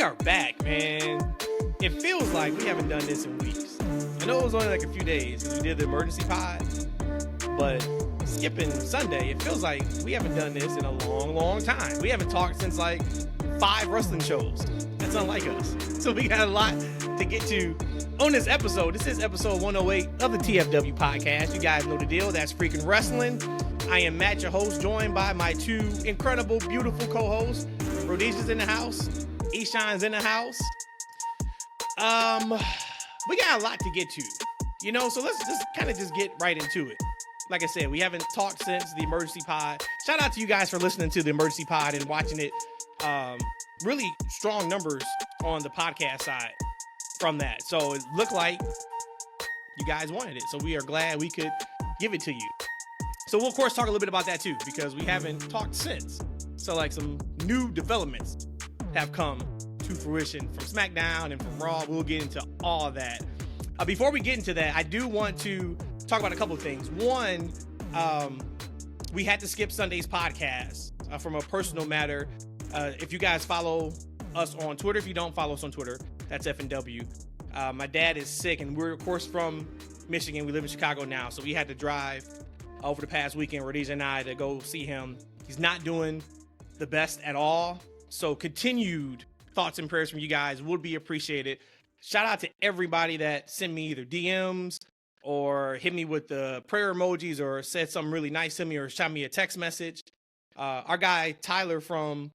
are back, man. It feels like we haven't done this in weeks. I know it was only like a few days because we did the emergency pod, but skipping Sunday, it feels like we haven't done this in a long, long time. We haven't talked since like 5 wrestling shows. That's unlike us. So we got a lot to get to on this episode. This is episode 108 of the TFW podcast. You guys know the deal. That's Freakin Wrestling. I am Matt, your host, joined by my 2 incredible, beautiful co-hosts. Rhodesia's in the house. Eshaun's in the house. We got a lot to get to, you know, so let's just kind of get right into it. Like I said, we haven't talked since the emergency pod. Shout out to you guys for listening to the emergency pod and watching it. Really strong numbers on the podcast side from that. So it looked like you guys wanted it. So we are glad we could give it to you. So we'll, of course, talk a little bit about that too, because we haven't talked since. So like some new developments have come to fruition from SmackDown and from Raw. We'll get into all of that. Before we get into that, I do want to talk about a couple of things. One, we had to skip Sunday's podcast from a personal matter. If you guys follow us on Twitter, if you don't follow us on Twitter, that's FNW. My dad is sick, and we're, of course, from Michigan. We live in Chicago now, so we had to drive over the past weekend, Rhodesia and I, to go see him. He's not doing the best at all, so continued thoughts and prayers from you guys would be appreciated. Shout out to everybody that sent me either DMs or hit me with the prayer emojis or said something really nice to me or shot me a text message. Our guy Tyler from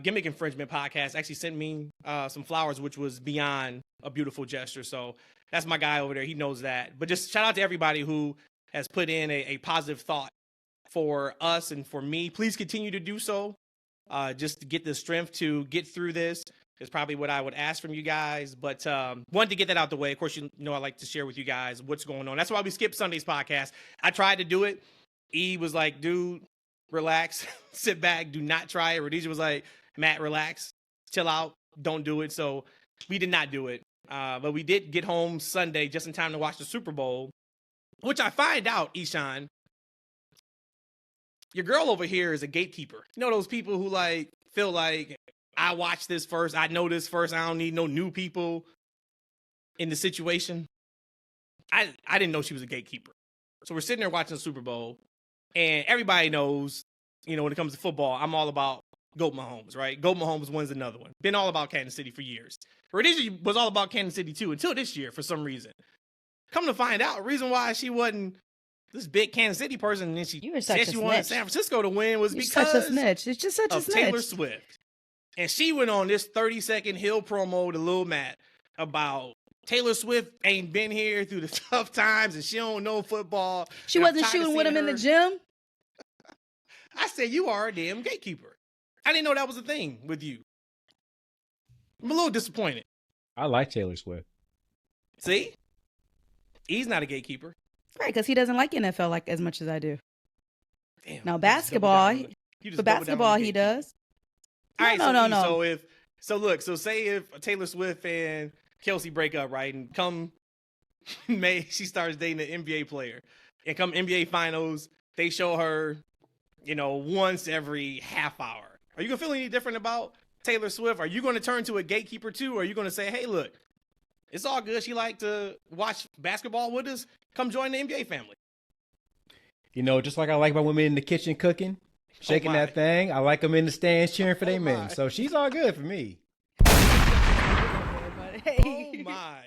Gimmick Infringement Podcast actually sent me some flowers, which was beyond a beautiful gesture. So that's my guy over there. He knows that. But just shout out to everybody who has put in a positive thought for us and for me. Please continue to do so. Just to get the strength to get through this is probably what I would ask from you guys. But wanted to get that out the way. Of course, you know I like to share with you guys what's going on. That's why we skipped Sunday's podcast. I tried to do it. E was like, dude, relax, sit back, do not try it. Rhodesia was like, Matt, relax, chill out, don't do it. So we did not do it. But we did get home Sunday just in time to watch the Super Bowl, which I find out, Eshaun, your girl over here is a gatekeeper. You know those people who like feel like I watch this first, I know this first, I don't need no new people in the situation. I didn't know she was a gatekeeper. So we're sitting there watching the Super Bowl, and everybody knows, you know, when it comes to football, I'm all about Goat Mahomes, right? Goat Mahomes wins another one. Been all about Kansas City for years. Rhodesia was all about Kansas City too until this year for some reason. Come to find out, the reason why she wasn't this big Kansas City person, and then she said she wanted San Francisco to win was because such a snitch. It's just such a snitch. Taylor Swift. And she went on this 30-second Hill promo to Lil Matt about Taylor Swift ain't been here through the tough times and she don't know football. She wasn't shooting with him in the gym. I said, you are a damn gatekeeper. I didn't know that was a thing with you. I'm a little disappointed. I like Taylor Swift. See? He's not a gatekeeper. Right, because he doesn't like NFL like as much as I do. Damn, now basketball, he does. All right, no. So say if Taylor Swift and Kelsey break up, right, and come May she starts dating an NBA player, and come NBA Finals, they show her, you know, once every half hour. Are you gonna feel any different about Taylor Swift? Are you going to turn to a gatekeeper too, or are you going to say, hey, look, it's all good. She like to watch basketball with us. Come join the NBA family. You know, just like I like my women in the kitchen cooking, shaking that thing. I like them in the stands cheering for their men. So she's all good for me. Oh, my.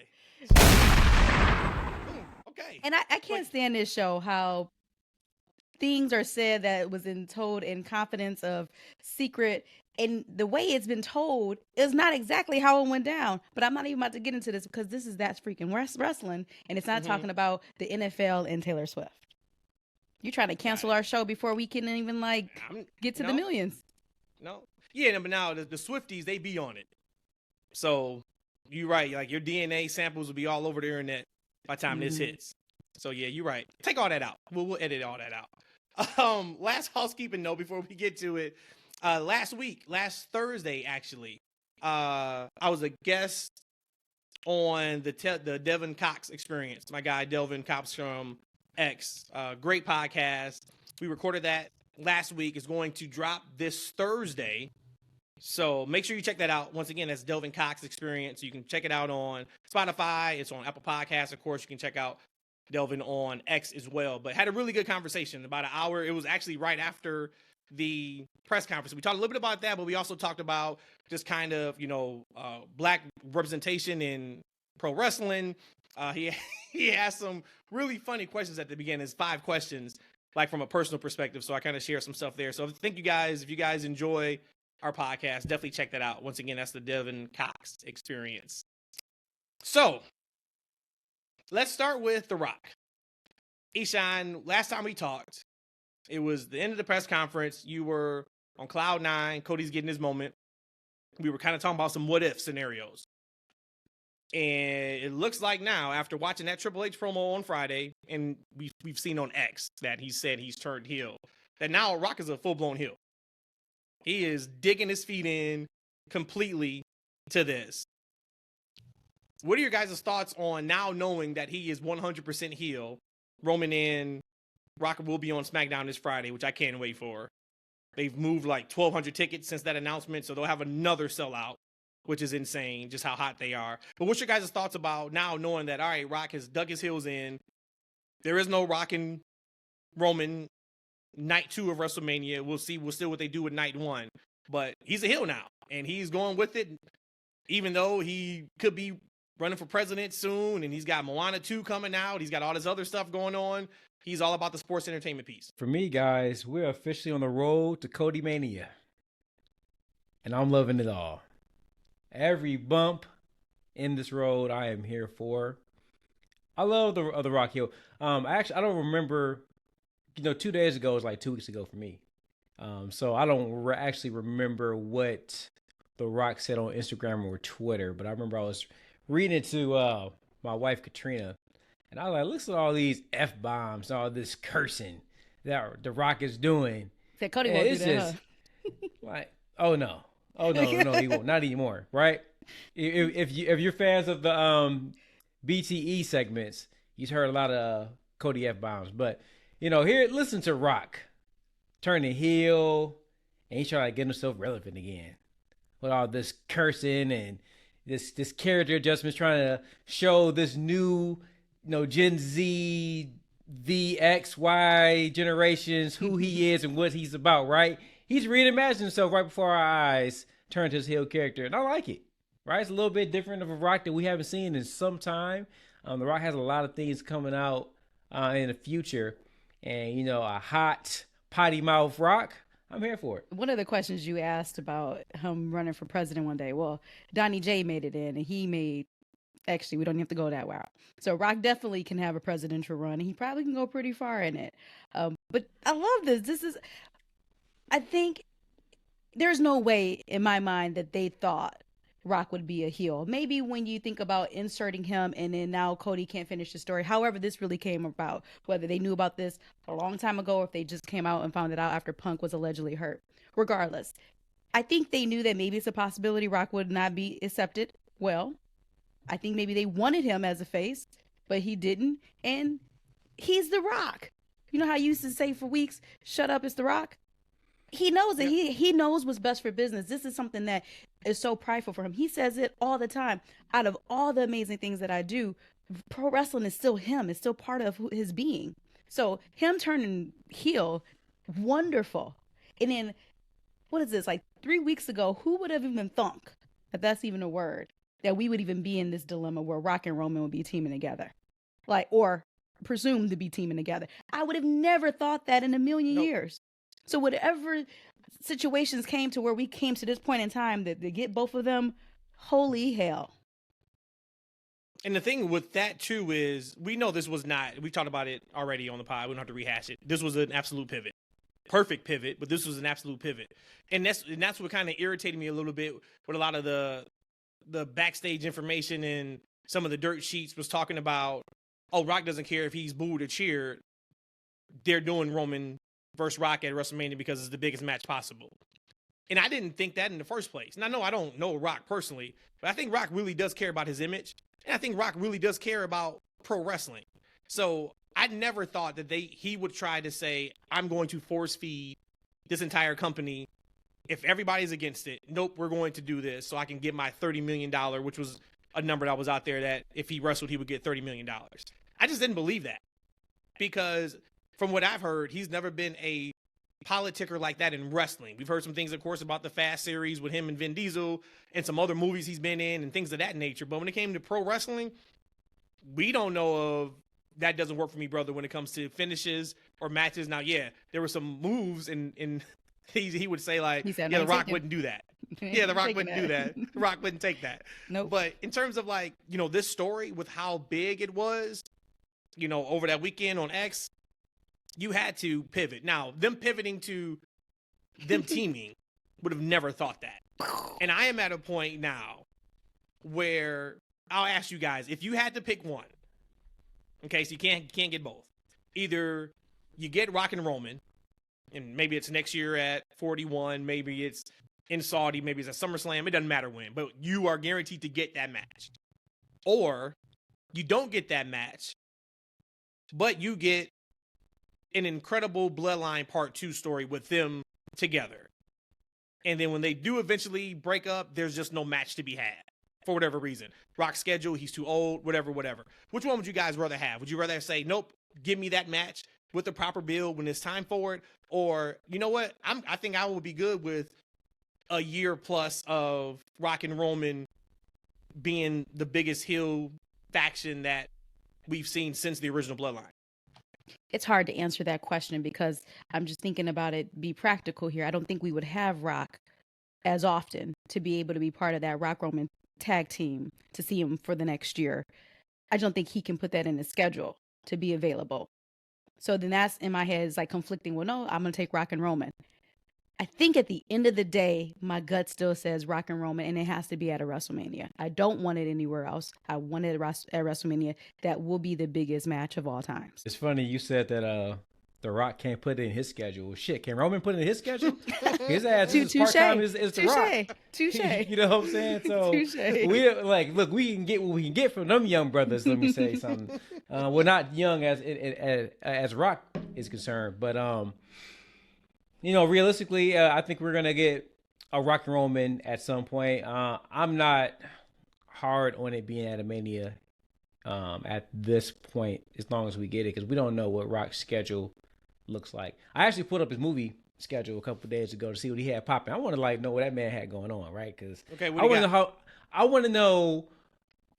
Okay. And I can't stand this show, how things are said that was told in confidence of secret. And the way it's been told is not exactly how it went down. But I'm not even about to get into this because that's freaking wrestling. And it's not talking about the NFL and Taylor Swift. You're trying to cancel our show before we can even get to the millions. No. Yeah, but now the Swifties, they be on it. So you're right. Like your DNA samples will be all over the internet by the time this hits. So yeah, you're right. Take all that out. We'll edit all that out. Last housekeeping note before we get to it. Last Thursday, actually, I was a guest on the Delvin Cox Experience. My guy, Delvin Cox from X. Great podcast. We recorded that last week. It's going to drop this Thursday. So make sure you check that out. Once again, that's Delvin Cox Experience. You can check it out on Spotify. It's on Apple Podcasts. Of course, you can check out Delvin on X as well. But had a really good conversation, about an hour. It was actually right after the press conference. We talked a little bit about that, but we also talked about just kind of, black representation in pro wrestling. He asked some really funny questions at the beginning. It's 5 questions, like from a personal perspective. So I kind of share some stuff there. So if you guys enjoy our podcast, definitely check that out. Once again, that's the Delvin Cox Experience. So let's start with The Rock. Eshaun, last time we talked, it was the end of the press conference. You were on cloud 9. Cody's getting his moment. We were kind of talking about some what if scenarios. And it looks like now, after watching that Triple H promo on Friday, and we've seen on X that he said he's turned heel, that now Rock is a full-blown heel. He is digging his feet in completely to this. What are your guys' thoughts on now knowing that he is 100% heel? Roman and Rock will be on SmackDown this Friday, which I can't wait for. They've moved like 1,200 tickets since that announcement, so they'll have another sellout, which is insane, just how hot they are. But what's your guys' thoughts about now knowing that, all right, Rock has dug his heels in. There is no Rock and Roman night 2 of WrestleMania. We'll see what they do with night 1. But he's a heel now, and he's going with it, even though he could be running for president soon, and he's got Moana 2 coming out. He's got all this other stuff going on. He's all about the sports entertainment piece. For me, guys, we're officially on the road to Cody Mania. And I'm loving it all. Every bump in this road I am here for. I love the Rock heel. I don't remember, 2 days ago was like 2 weeks ago for me. So I don't actually remember what the Rock said on Instagram or Twitter, but I remember I was reading it to my wife Katrina, and I was like, listen to all these F-bombs, all this cursing that the Rock is doing. Said Cody won't do that, just, like, oh no, he won't, not anymore, right? If you're fans of the BTE segments, you've heard a lot of Cody F-bombs, but here, listen to Rock turning heel, and he's trying to get himself relevant again with all this cursing and this character adjustments, trying to show this new, Gen Z, the X, Y generations, who he is and what he's about, right? He's reimagining himself right before our eyes, turned his heel character, and I like it, right? It's a little bit different of a Rock that we haven't seen in some time. The Rock has a lot of things coming out in the future, and, a hot, potty mouth Rock, I'm here for it. One of the questions you asked about him running for president one day, well, Donnie J made it in, and he made, actually, we don't have to go that route. So Rock definitely can have a presidential run, and he probably can go pretty far in it. But I love this. I think there's no way in my mind that they thought Rock would be a heel. Maybe when you think about inserting him and then now Cody can't finish the story. However, this really came about, whether they knew about this a long time ago or if they just came out and found it out after Punk was allegedly hurt. Regardless, I think they knew that maybe it's a possibility Rock would not be accepted. Well, I think maybe they wanted him as a face, but he didn't. And he's The Rock. You know how I used to say for weeks, shut up, it's The Rock? He knows it. He knows what's best for business. This is something that is so prideful for him. He says it all the time. Out of all the amazing things that I do, pro wrestling is still him. It's still part of his being. So him turning heel, wonderful. And then, what is this? Like 3 weeks ago, who would have even thunk that that's even a word? That we would even be in this dilemma where Rock and Roman would be teaming together. Or presumed to be teaming together. I would have never thought that in a million years. So whatever situations came to where we came to this point in time that to get both of them, holy hell. And the thing with that too is we know this was not, we talked about it already on the pod. We don't have to rehash it. This was an absolute pivot. Perfect pivot, but this was an absolute pivot. And that's what kind of irritated me a little bit with a lot of the backstage information and some of the dirt sheets was talking about, oh, Rock doesn't care if he's booed or cheered. They're doing Roman versus Rock at WrestleMania because it's the biggest match possible. And I didn't think that in the first place. And I know I don't know Rock personally, but I think Rock really does care about his image. And I think Rock really does care about pro wrestling. So I never thought that he would try to say, I'm going to force feed this entire company if everybody's against it, nope, we're going to do this so I can get my $30 million, which was a number that was out there that if he wrestled, he would get $30 million. I just didn't believe that because from what I've heard, he's never been a politicker like that in wrestling. We've heard some things, of course, about the Fast series with him and Vin Diesel and some other movies he's been in and things of that nature. But when it came to pro wrestling, we don't know of that doesn't work for me, brother, when it comes to finishes or matches. Now, yeah, there were some moves and he would say like, yeah, The Rock wouldn't do that. Yeah, The Rock wouldn't do that. The Rock wouldn't take that. Nope. But in terms of like, this story with how big it was, over that weekend on X, you had to pivot. Now, them pivoting to them teaming would have never thought that. And I am at a point now where I'll ask you guys, if you had to pick one, okay, so you can't get both. Either you get Rock and Roman, and maybe it's next year at 41, maybe it's in Saudi, maybe it's at SummerSlam, it doesn't matter when, but you are guaranteed to get that match. Or you don't get that match, but you get an incredible Bloodline Part 2 story with them together. And then when they do eventually break up, there's just no match to be had for whatever reason. Rock's schedule, he's too old, whatever. Which one would you guys rather have? Would you rather say, nope, give me that match with the proper build when it's time for it? Or, you know what? I think I would be good with a year plus of Rock and Roman being the biggest heel faction that we've seen since the original Bloodline. It's hard to answer that question because I'm just thinking about it, be practical here. I don't think we would have Rock as often to be able to be part of that Rock Roman tag team to see him for the next year. I don't think he can put that in his schedule to be available. So then that's in my head is like conflicting. Well, no, I'm going to take Rock and Roman. I think at the end of the day, my gut still says Rock and Roman, and it has to be at a WrestleMania. I don't want it anywhere else. I want it at WrestleMania. That will be the biggest match of all times. It's funny you said that The Rock can't put it in his schedule. Shit, can Roman put it in his schedule? His ass is part-time is The Rock. Touche. You know what I'm saying? So Touche. we can get what we can get from them young brothers. Let me say something. We're not young as Rock is concerned, but realistically, I think we're gonna get a Rock and Roman at some point. I'm not hard on it being at a Mania at this point, as long as we get it, because we don't know what Rock's schedule looks like. I actually put up his movie schedule a couple of days ago to see what he had popping. I want to know what that man had going on, right? Because I want to know.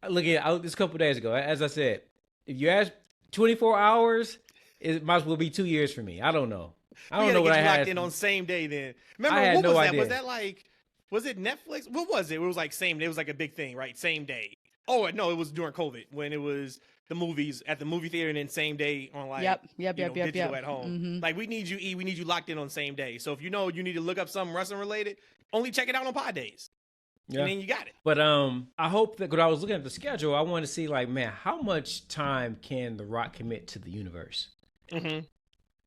Look at this a couple of days ago. As I said, if you ask 24 hours, it might as well be 2 years for me. I don't know. I don't know what I had. Locked in on same day then. Remember, what was that? Was that like, was it Netflix? What was it? It was like same day. It was like a big thing, right? Same day. Oh, no, it was during COVID when it was the movies at the movie theater and then same day on like digital at home. Mm-hmm. Like we need you locked in on same day. So if you need to look up something wrestling related, only check it out on Pod Days. Yeah. And then you got it. But I hope that when I was looking at the schedule, I wanted to see like, man, how much time can The Rock commit to the universe? Mm-hmm.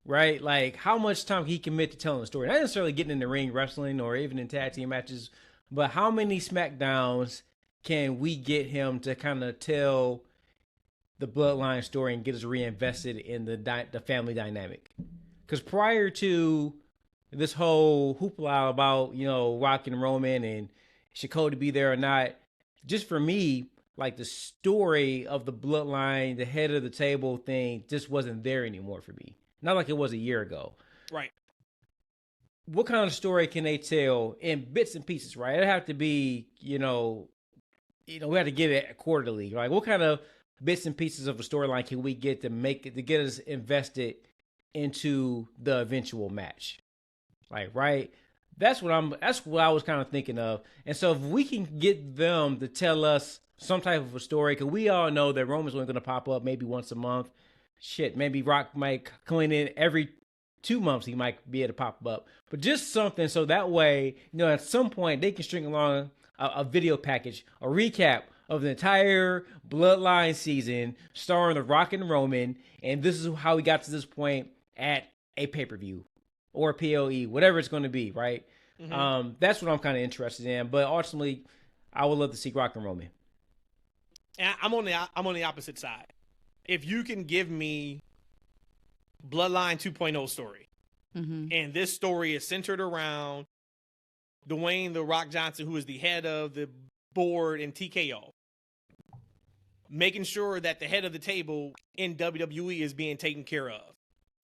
Right? Like how much time can he commit to telling the story? Not necessarily getting in the ring wrestling or even in tag team matches, but how many SmackDowns can we get him to kind of tell the Bloodline story and get us reinvested in the family dynamic? Because prior to this whole hoopla about, Rock and Roman and should Cody be there or not, just for me, like the story of the Bloodline, the head of the table thing just wasn't there anymore for me. Not like it was a year ago. Right. What kind of story can they tell in bits and pieces, right? It'd have to be, we have to get it quarterly. Like, what kind of bits and pieces of a storyline can we get to get us invested into the eventual match? Like, right? That's what I was kind of thinking of. And so if we can get them to tell us some type of a story, because we all know that Roman's only going to pop up maybe once a month. Shit, maybe Rock might come in every 2 months. He might be able to pop up. But just something so that way, at some point they can string along a video package, a recap of the entire Bloodline season starring The Rock and Roman, and this is how we got to this point at a pay-per-view or a PLE, whatever it's going to be, right? Mm-hmm. That's what I'm kind of interested in. But ultimately, I would love to see Rock and Roman. And I'm on the opposite side. If you can give me Bloodline 2.0 story, mm-hmm. and this story is centered around Dwayne The Rock Johnson, who is the head of the board in TKO, making sure that the head of the table in WWE is being taken care of.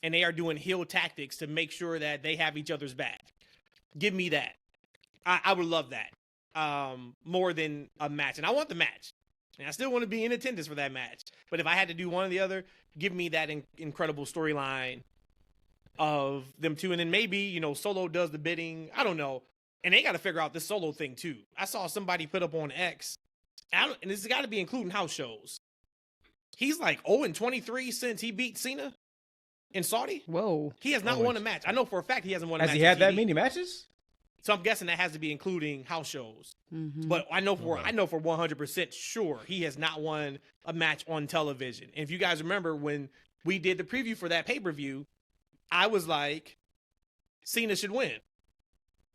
And they are doing heel tactics to make sure that they have each other's back. Give me that. I would love that more than a match. And I want the match. And I still want to be in attendance for that match. But if I had to do one or the other, give me that incredible storyline of them two. And then maybe, you know, Solo does the bidding. I don't know. And they got to figure out this Solo thing too. I saw somebody put up on X, and this has got to be including house shows. He's like 0-23 since he beat Cena in Saudi. Whoa. He has not won a match. I know for a fact he hasn't won a match. Has he had that many matches? So I'm guessing that has to be including house shows. Mm-hmm. But I know for 100% sure he has not won a match on television. And if you guys remember when we did the preview for that pay-per-view, I was like, Cena should win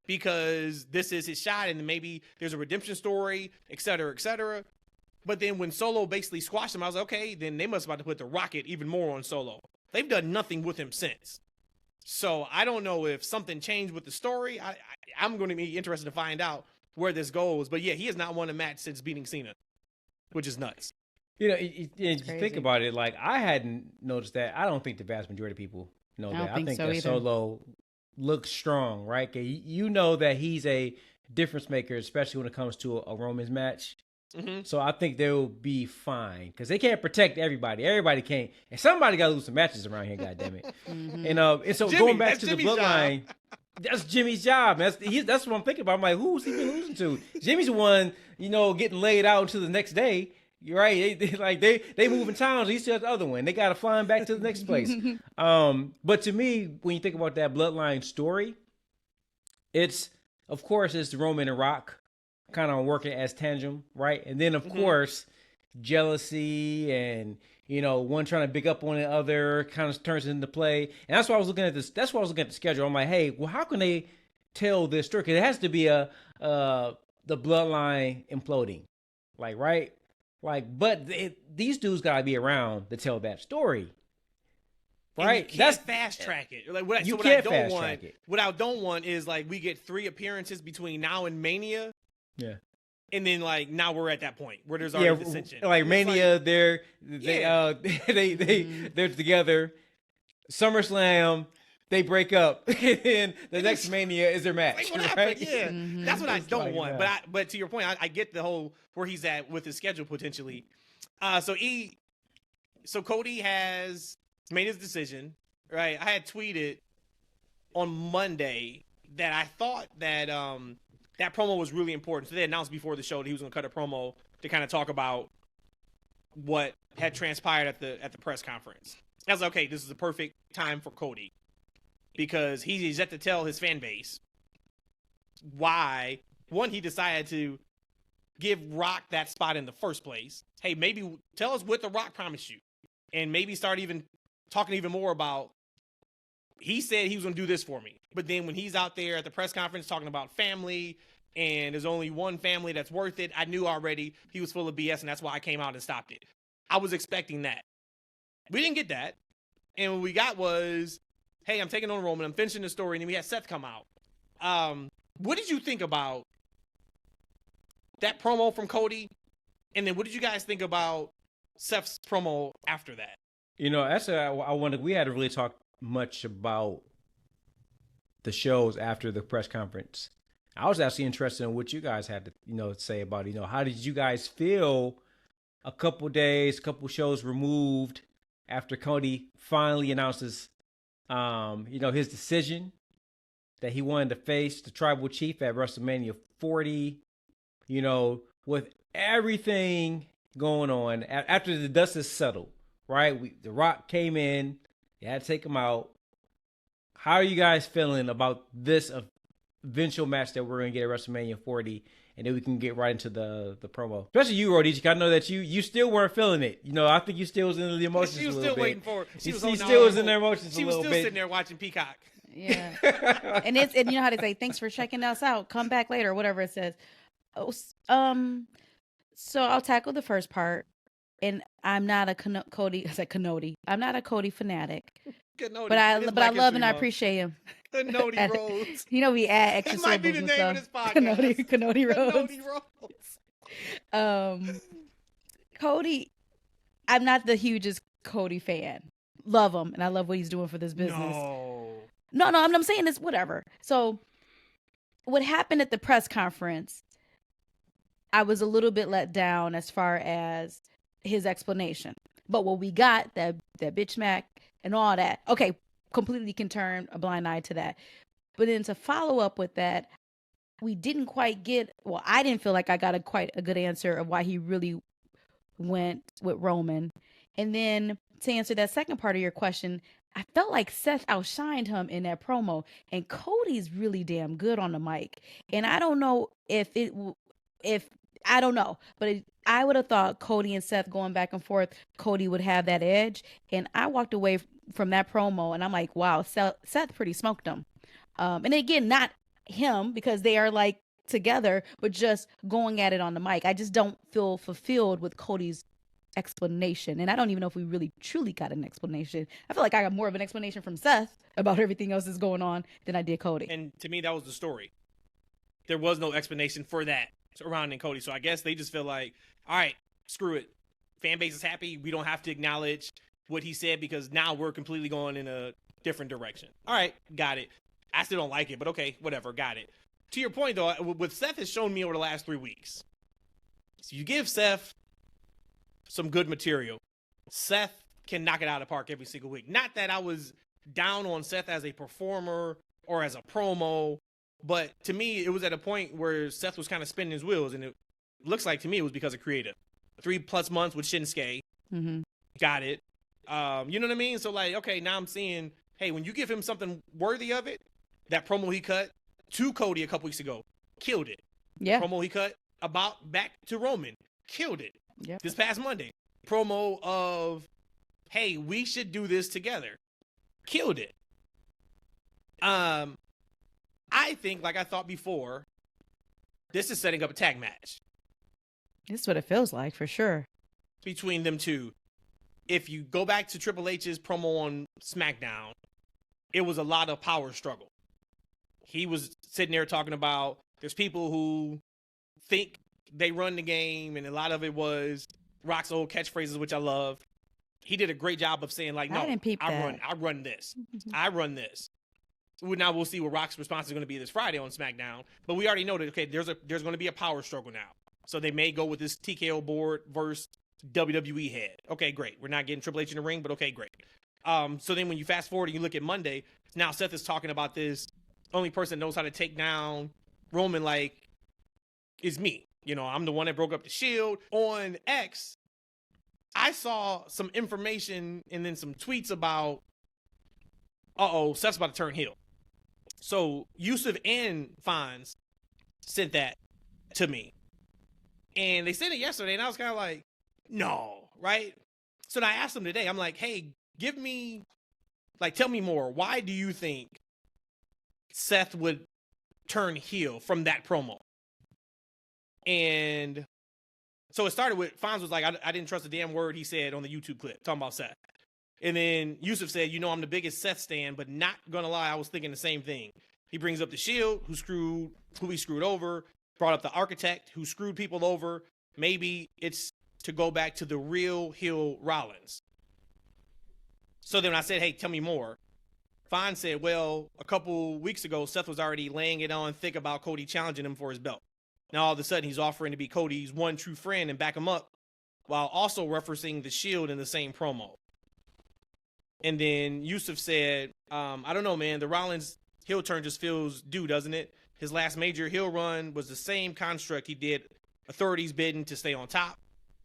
because this is his shot and maybe there's a redemption story, et cetera, et cetera. But then when Solo basically squashed him, I was like, okay, then they must have about to put the rocket even more on Solo. They've done nothing with him since. So I don't know if something changed with the story. I'm going to be interested to find out where this goes. But yeah, he has not won a match since beating Cena, which is nuts. You know, you think about it, like I hadn't noticed that. I don't think the vast majority of people know that. I think so that either. Solo looks strong, right? 'Cause you know that he's a difference maker, especially when it comes to a Roman's match. Mm-hmm. So I think they'll be fine because they can't protect everybody. Everybody can't, and somebody got to lose some matches around here. God damn it! Mm-hmm. And so Jimmy, going back that's to Jimmy's the bloodline, that's Jimmy's job. That's what I'm thinking about. I'm like, who's he been losing to? Jimmy's the one, you know, getting laid out until the next day. You're right. They moving towns. He's still the other one. They got to fly him back to the next place. But to me, when you think about that bloodline story, it's of course it's Roman and Rock kind of working as tandem, right? And then of course jealousy and, you know, one trying to big up on the other kind of turns into play. And that's why I was looking at this. That's why I was looking at the schedule. I'm like, hey, well, how can they tell this story? Because it has to be the bloodline imploding, like, right? Like, but these dudes gotta be around to tell that story, right? And you can't fast track it. Like what I don't want is like we get 3 appearances between now and Mania. Yeah. And then like now we're at that point where there's already dissension. Like Mania, like, they're together. SummerSlam, they break up, and the next Mania is their match. Like, what right? happened? Yeah, that's what I don't want. That. But to your point, I get the whole where he's at with his schedule potentially. So Cody has made his decision, right? I had tweeted on Monday that I thought that that promo was really important. So they announced before the show that he was going to cut a promo to kind of talk about what had transpired at the press conference. I was like, okay, this is the perfect time for Cody because he's yet to tell his fan base why, one, he decided to give Rock that spot in the first place. Hey, maybe tell us what The Rock promised you. And maybe start even talking even more about, he said he was going to do this for me. But then when he's out there at the press conference talking about family and there's only one family that's worth it, I knew already he was full of BS and that's why I came out and stopped it. I was expecting that. We didn't get that. And what we got was, hey, I'm taking on Roman. I'm finishing the story. And then we had Seth come out. What did you think about that promo from Cody? And then what did you guys think about Seth's promo after that? You know, that's I wonder. We hadn't really talked much about the shows after the press conference. I was actually interested in what you guys had to, you know, say about it. You know, how did you guys feel a couple shows removed after Cody finally announces, you know, his decision that he wanted to face the tribal chief at WrestleMania 40, you know, with everything going on after the dust is settled, right? The Rock came in, they had to take him out. How are you guys feeling about this eventual match that we're going to get at WrestleMania 40? And then we can get right into the promo. Especially you, Rhodesia. I know that you still weren't feeling it. You know, I think you still was in the emotions a little bit. She was still waiting for it. She still was in their emotions a little bit. She was still sitting there watching Peacock. Yeah. and you know how they say, thanks for checking us out. Come back later, or whatever it says. So I'll tackle the first part. And I'm not a Cody. I said Cody. I'm not a Cody fanatic. But I love and I appreciate him. Canody Rhodes. You know, we add extra That might be syllables the and name of stuff. this podcast. Canody Rhodes. Canody Rhodes. Cody, I'm not the hugest Cody fan. Love him, and I love what he's doing for this business. No, I'm saying this, whatever. So, what happened at the press conference, I was a little bit let down as far as his explanation. But what we got, that bitch smack and all that, okay, completely can turn a blind eye to that. But then to follow up with that, we didn't quite get, well, I didn't feel like I got quite a good answer of why he really went with Roman. And then to answer that second part of your question, I felt like Seth outshined him in that promo, and Cody's really damn good on the mic. And I don't know I don't know, but I would have thought Cody and Seth going back and forth, Cody would have that edge. And I walked away from that promo, and I'm like, wow, Seth pretty smoked him. And again, not him, because they are like together, but just going at it on the mic. I just don't feel fulfilled with Cody's explanation, and I don't even know if we really truly got an explanation. I feel like I got more of an explanation from Seth about everything else that's going on than I did Cody. And to me, that was the story. There was no explanation for that surrounding Cody, so I guess they just feel like, all right, screw it. Fan base is happy. We don't have to acknowledge what he said because now we're completely going in a different direction. All right, got it. I still don't like it, but okay, whatever, got it. To your point, though, what Seth has shown me over the last 3 weeks, so you give Seth some good material, Seth can knock it out of the park every single week. Not that I was down on Seth as a performer or as a promo, but to me, it was at a point where Seth was kind of spinning his wheels, and it looks like to me it was because of creative. 3+ months with Shinsuke. Mm-hmm. Got it. You know what I mean? So, like, okay, now I'm seeing, hey, when you give him something worthy of it, that promo he cut to Cody a couple weeks ago, killed it. Yeah. Promo he cut about back to Roman, killed it. Yep. This past Monday, promo of, hey, we should do this together, killed it. I think, like I thought before, this is setting up a tag match. This is what it feels like, for sure. Between them two. If you go back to Triple H's promo on SmackDown, it was a lot of power struggle. He was sitting there talking about there's people who think they run the game, and a lot of it was Rock's old catchphrases, which I love. He did a great job of saying, like, no, I run this. I run this. Now we'll see what Rock's response is going to be this Friday on SmackDown. But we already know that, okay, there's going to be a power struggle now. So they may go with this TKO board versus WWE head. Okay, great. We're not getting Triple H in the ring, but okay, great. So then when you fast forward and you look at Monday, now Seth is talking about this. Only person that knows how to take down Roman, like, is me. You know, I'm the one that broke up the Shield. On X, I saw some information and then some tweets about, Seth's about to turn heel. So Yusuf and Fonz sent that to me. And they sent it yesterday, and I was kind of like, no, right? So I asked them today, I'm like, hey, tell me more. Why do you think Seth would turn heel from that promo? And so it started with, Fonz was like, I didn't trust a damn word he said on the YouTube clip, talking about Seth. And then Yusuf said, I'm the biggest Seth stan, but not gonna lie, I was thinking the same thing. He brings up the Shield, who he screwed over, brought up the Architect, who screwed people over. Maybe it's to go back to the real heel Rollins. So then I said, hey, tell me more. Fonz said, well, a couple weeks ago, Seth was already laying it on thick about Cody challenging him for his belt. Now all of a sudden he's offering to be Cody's one true friend and back him up, while also referencing the Shield in the same promo. And then Yusuf said, I don't know, man, the Rollins heel turn just feels due, doesn't it? His last major heel run was the same construct he did authorities bidding to stay on top.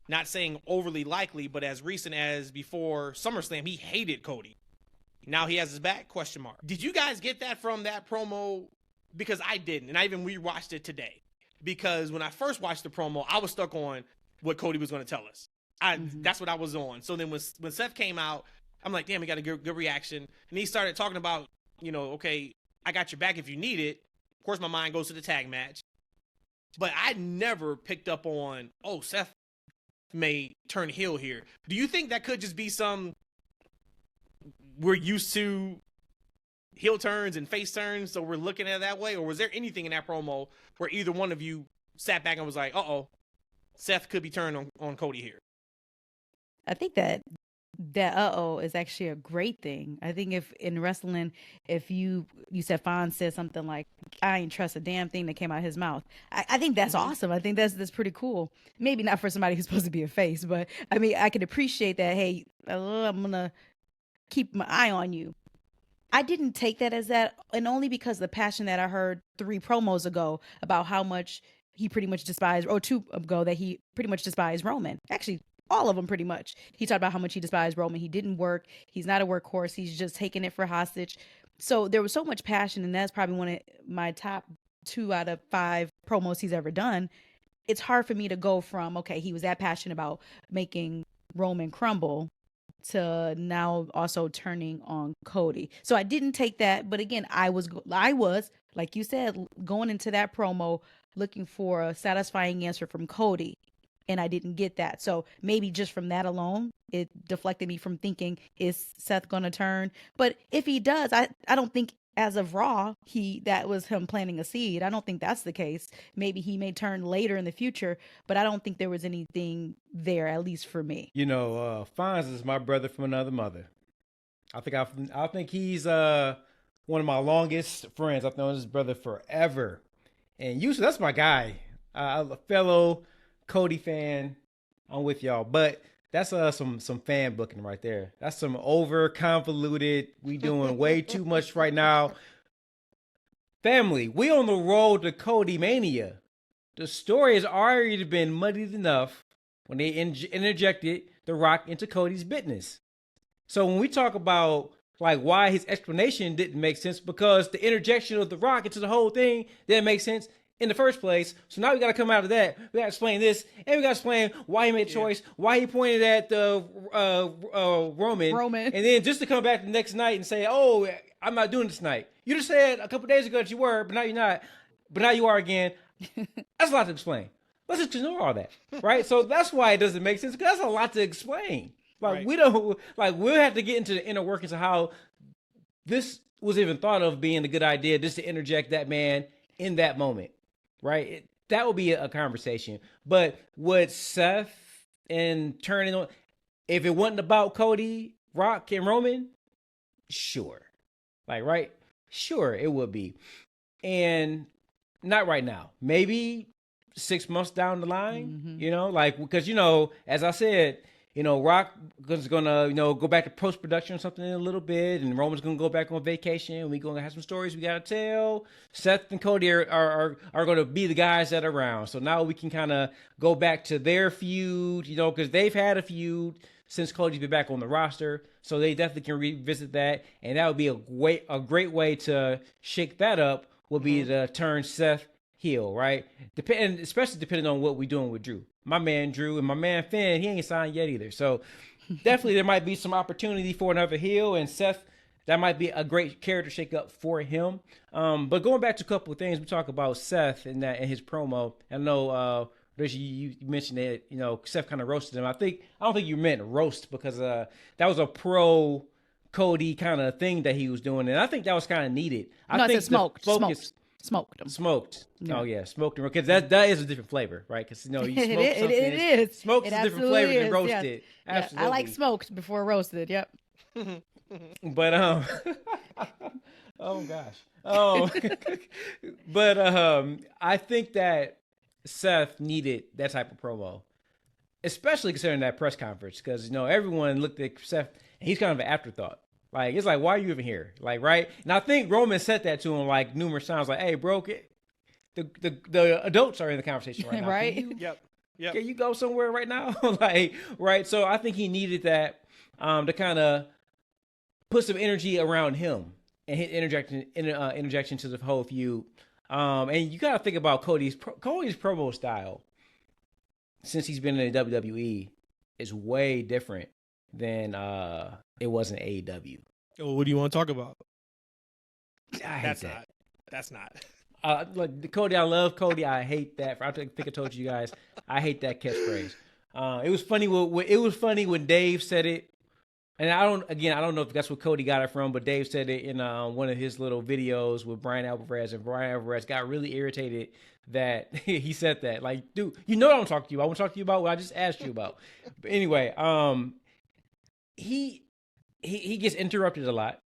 Not saying overly likely, but as recent as before SummerSlam, he hated Cody. Now he has his back, ? Did you guys get that from that promo? Because I didn't, and I even rewatched it today. Because when I first watched the promo, I was stuck on what Cody was going to tell us. That's what I was on. So then when Seth came out, I'm like, damn, he got a good reaction. And he started talking about, okay, I got your back if you need it. Of course, my mind goes to the tag match. But I never picked up on, Seth may turn heel here. Do you think that could just be we're used to heel turns and face turns, so we're looking at it that way? Or was there anything in that promo where either one of you sat back and was like, Seth could be turned on Cody here? I think that is actually a great thing. I think if in wrestling, if you said Fonz said something like, I ain't trust a damn thing that came out of his mouth. I think that's awesome. I think that's pretty cool. Maybe not for somebody who's supposed to be a face, but I mean, I could appreciate that. Hey, I'm going to keep my eye on you. I didn't take that as that, and only because the passion that I heard 3 promos ago about how much he pretty much despised, or 2 ago that he pretty much despised Roman. Actually, all of them pretty much. He talked about how much he despised Roman. He didn't work. He's not a workhorse. He's just taking it for hostage. So there was so much passion, and that's probably one of my top 2 out of 5 promos he's ever done. It's hard for me to go from, okay, he was that passionate about making Roman crumble to now also turning on Cody. So I didn't take that, but again, I was like you said, going into that promo looking for a satisfying answer from Cody, and I didn't get that. So maybe just from that alone, it deflected me from thinking, is Seth gonna turn? But if he does, I don't think as of Raw that was him planting a seed. I don't think that's the case. Maybe he may turn later in the future, but I don't think there was anything there, at least for me. Fonz is my brother from another mother. I think he's one of my longest friends. I've known his brother forever, and usually that's my guy. A fellow Cody fan. I'm with y'all, but that's some fan booking right there. That's some over convoluted. We doing way too much right now. Family, we on the road to Cody Mania. The story has already been muddied enough when they interjected The Rock into Cody's business. So when we talk about like why his explanation didn't make sense, because the interjection of The Rock into the whole thing didn't make sense in the first place. So now we got to come out of that. We got to explain this, and we got to explain why he made a choice, why he pointed at the Roman, and then just to come back the next night and say, "Oh, I'm not doing this tonight. You just said a couple days ago that you were, but now you're not. But now you are again." That's a lot to explain. Let's just ignore all that, right? So that's why it doesn't make sense, because that's a lot to explain. Like we don't we'll have to get into the inner workings of how this was even thought of being a good idea, just to interject that man in that moment. Right, that would be a conversation. But would Seth and turning on, if it wasn't about Cody, Rock, and Roman, sure, sure it would be, and not right now. Maybe 6 months down the line, because as I said, Rock is gonna, go back to post-production or something in a little bit, and Roman's gonna go back on vacation. We're gonna have some stories we gotta tell. Seth and Cody are gonna be the guys that are around. So now we can kind of go back to their feud, because they've had a feud since Cody's been back on the roster. So they definitely can revisit that, and that would be a great way to shake that up. Would be to turn Seth heel, right? Especially depending on what we're doing with Drew. My man Drew and my man Finn, he ain't signed yet either. So definitely there might be some opportunity for another heel, and Seth, that might be a great character shakeup for him. But going back to a couple of things, we talk about Seth and his promo. I know Rhodesia, you mentioned that Seth kind of roasted him. I don't think you meant roast, because that was a pro Cody kind of thing that he was doing, and I think that was kind of needed. I think smoked him. Yeah. Oh yeah, smoked him, because that is a different flavor, right? Because you smoke something. It is. Smoked is a different flavor than roasted. Yeah. Absolutely. I like smoked before roasted. Yep. But oh gosh. But I think that Seth needed that type of promo, especially considering that press conference, because everyone looked at Seth and he's kind of an afterthought. Like, it's like, why are you even here? Like, right? And I think Roman said that to him like numerous times. Like, hey, bro, the adults are in the conversation right now. Right? Yep. Can you go somewhere right now? Right? So I think he needed that to kind of put some energy around him and hit interjection to the whole feud. And you got to think about Cody's promo style since he's been in the WWE is way different than it was in AEW. Oh, what do you want to talk about? I hate that. That's not. Like Cody, I love Cody. I hate that. I think I told you guys. I hate that catchphrase. It was funny. It was funny when Dave said it And I don't know if that's what Cody got it from, but Dave said it in one of his little videos with Brian Alvarez, and Brian Alvarez got really irritated that he said that. Like, dude, you know what I want to talk to you. I want to talk to you about what I just asked you about. But anyway, he gets interrupted a lot.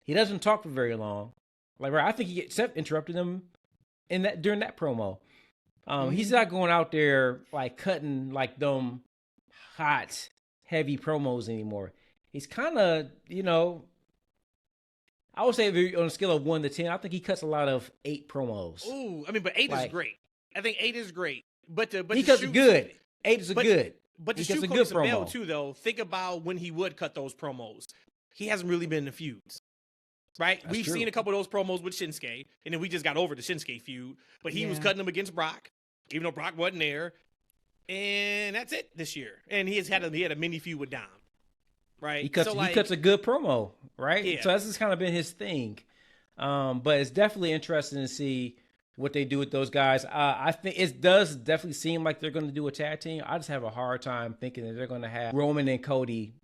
He doesn't talk for very long. Like, right, I think Seth interrupted him during that promo. He's not going out there like cutting like them hot, heavy promos anymore. He's kind of, I would say on a scale of 1 to 10, I think he cuts a lot of 8 promos. Ooh, I mean, but 8 is great. I think 8 is great. But he cuts good. 8 is good. But to shoot Cody some bell too, though, think about when he would cut those promos. He hasn't really been in the feuds. Right? We've seen a couple of those promos with Shinsuke, and then we just got over the Shinsuke feud. But he was cutting them against Brock, even though Brock wasn't there. And that's it this year. And he had a mini feud with Dom. Right? He cuts a good promo, right? Yeah. So that's just kind of been his thing. But it's definitely interesting to see what they do with those guys. I think it does definitely seem like they're going to do a tag team. I just have a hard time thinking that they're going to have Roman and Cody.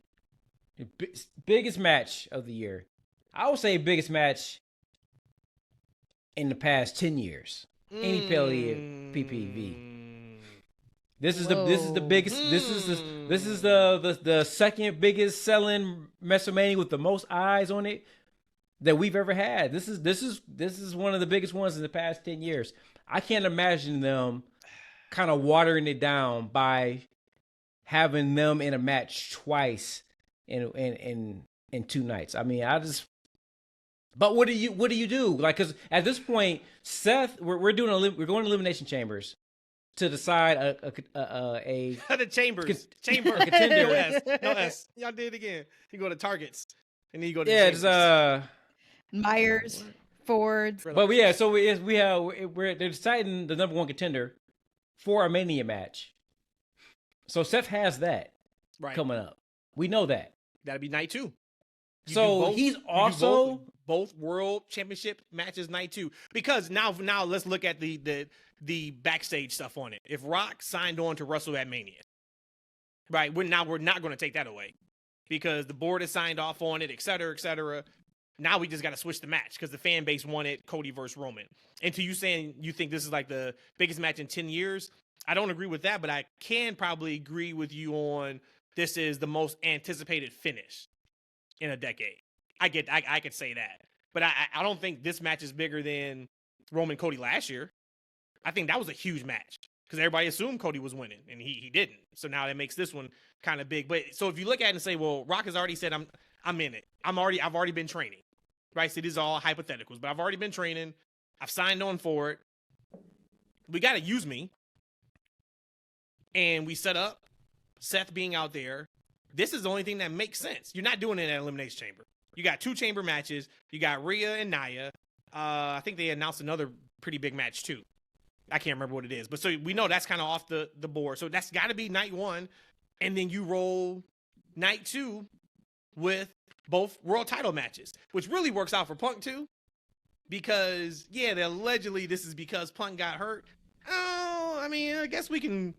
Biggest match of the year. I would say biggest match in the past 10 years. Any PPV. This is the biggest. This is the second biggest selling WrestleMania with the most eyes on it that we've ever had. This is one of the biggest ones in the past 10 years. I can't imagine them kind of watering it down by having them in a match twice in 2 nights. I mean, But what do you do? Like, because at this point, Seth, we're going to Elimination Chambers to decide the chambers chamber a contender. No S. Y'all did it again. You go to Targets and then you go to Myers, Fords. But they're deciding the number 1 contender for a Mania match. So Seth has that coming up. We know that. That'll be night 2. He's also both world championship matches night 2, because now let's look at the backstage stuff on it. If Rock signed on to Wrestle at Mania, right? We're not going to take that away because the board has signed off on it, et cetera, et cetera. Now we just got to switch the match because the fan base wanted Cody versus Roman. And to you saying you think this is like the biggest match in 10 years, I don't agree with that, but I can probably agree with you on this is the most anticipated finish in a decade. I could say that, but I don't think this match is bigger than Roman Cody last year. I think that was a huge match because everybody assumed Cody was winning and he didn't. So now that makes this one kind of big. But so if you look at it and say, well, Rock has already said I'm in it. I've already been training, right? So these are all hypotheticals, but I've already been training. I've signed on for it. We got to use me, and we set up Seth being out there. This is the only thing that makes sense. You're not doing it at Elimination Chamber. You got 2 chamber matches. You got Rhea and Nia. I think they announced another pretty big match too. I can't remember what it is. But so we know that's kind of off the board. So that's got to be night 1. And then you roll night 2 with both world title matches, which really works out for Punk too. Because, allegedly this is because Punk got hurt. Oh, I mean, I guess we can,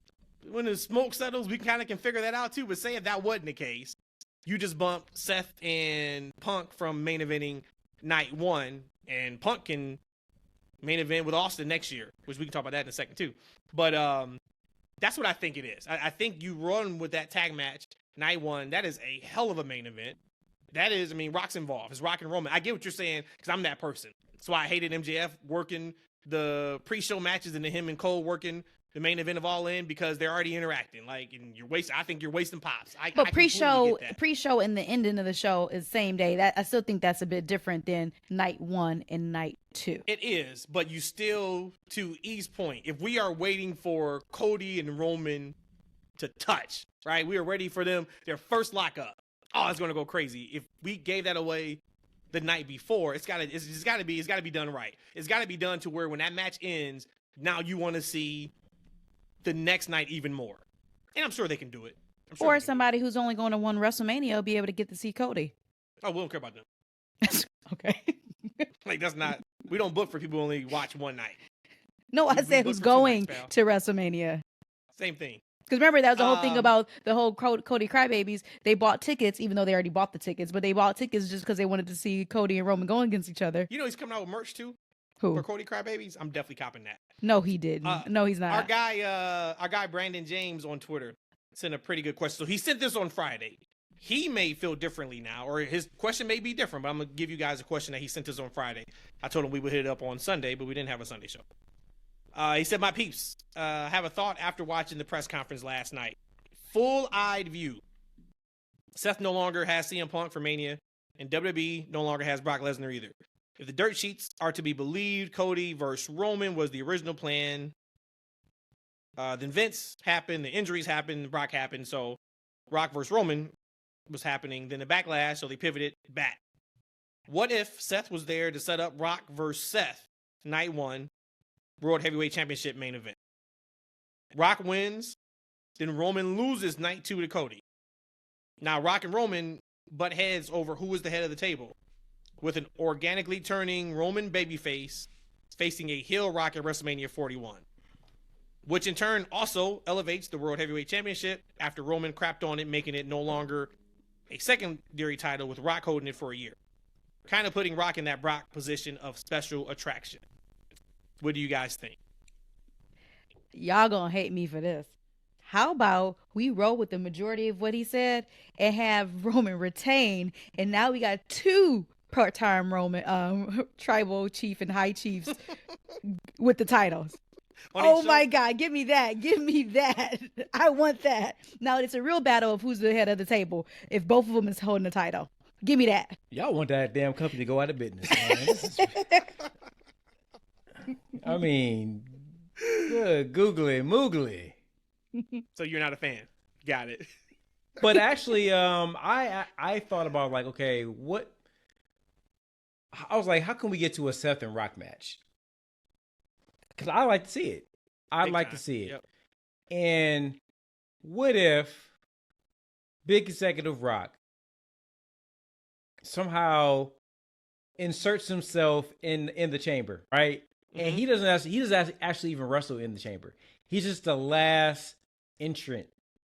when the smoke settles, we kind of can figure that out too. But say if that wasn't the case, you just bump Seth and Punk from main eventing night 1, and Punk can main event with Austin next year, which we can talk about that in a second too. But that's what I think it is. I think you run with that tag match night 1. That is a hell of a main event. That is, I mean, Rock's involved. It's Rock and Roman. I get what you're saying because I'm that person. That's why I hated MJF working the pre-show matches and then him and Cole working the main event of All In because they're already interacting. Like, and I think you're wasting pops. But pre-show and the ending of the show is same day. That I still think that's a bit different than night 1 and night 2. It is, but you still, to E's point, if we are waiting for Cody and Roman to touch, right? We are ready for their first lockup. Oh, it's going to go crazy. If we gave that away the night before, it's got to be done right. It's got to be done to where when that match ends, now you want to see the next night even more. And I'm sure they can do it. Or somebody who's only going to one WrestleMania will be able to get to see Cody. Oh, we don't care about them. Okay. Like, that's not, we don't book for people who only watch one night. No, I said who's going to WrestleMania. Same thing. Because remember, that was the whole thing about the whole Cody Crybabies. They bought tickets, even though they already bought the tickets, but they bought tickets just because they wanted to see Cody and Roman going against each other. You know he's coming out with merch too. Who? For Cody Crybabies? I'm definitely copping that. No, he didn't. No, he's not. Our guy Brandon James on Twitter sent a pretty good question. So he sent this on Friday. He may feel differently now, or his question may be different, but I'm going to give you guys a question that he sent us on Friday. I told him we would hit it up on Sunday, but we didn't have a Sunday show. He said, my peeps, have a thought after watching the press conference last night. Full-eyed view. Seth no longer has CM Punk for Mania, and WWE no longer has Brock Lesnar either. If the dirt sheets are to be believed, Cody versus Roman was the original plan. Then Vince happened, the injuries happened, Brock happened, so Brock versus Roman was happening. Then the backlash, so they pivoted back. What if Seth was there to set up Brock versus Seth, night 1, World Heavyweight Championship main event? Brock wins, then Roman loses night 2 to Cody. Now Brock and Roman butt heads over who is the head of the table, with an organically turning Roman babyface facing a heel Rock at WrestleMania 41, which in turn also elevates the World Heavyweight Championship after Roman crapped on it, making it no longer a secondary title with Rock holding it for a year, kind of putting Rock in that Brock position of special attraction. What do you guys think? Y'all gonna hate me for this. How about we roll with the majority of what he said and have Roman retain, and now we got 2 part-time Roman tribal chief and high chiefs with the titles. Oh my God, give me that. Give me that. I want that. Now it's a real battle of who's the head of the table if both of them is holding the title. Give me that. Y'all want that damn company to go out of business, man. I mean, good googly moogly. So you're not a fan. Got it. But actually, I thought about, like, okay, what? I was like, how can we get to a Seth and Rock match? Because I like to see it. I'd like to see it. Yep. And what if Big Executive Rock somehow inserts himself in the chamber, right? Mm-hmm. And he doesn't actually even wrestle in the chamber. He's just the last entrant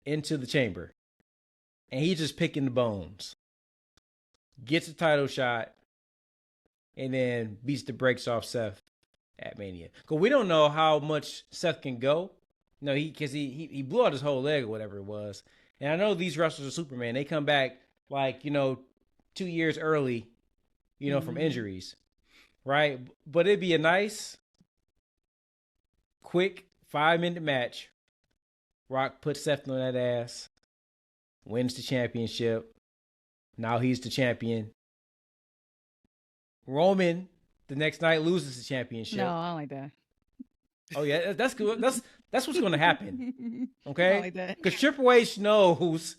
into the chamber, and he's just picking the bones. Gets a title shot, and then beats the brakes off Seth at Mania. Because we don't know how much Seth can go. No, because he blew out his whole leg or whatever it was. And I know these wrestlers are Superman. They come back 2 years early, from injuries, right? But it'd be a nice, quick 5-minute match. Rock puts Seth on that ass, wins the championship. Now he's the champion. Roman the next night loses the championship. No, I don't like that. Oh yeah, that's good. That's what's going to happen. Okay, I don't like that. Because Triple H knows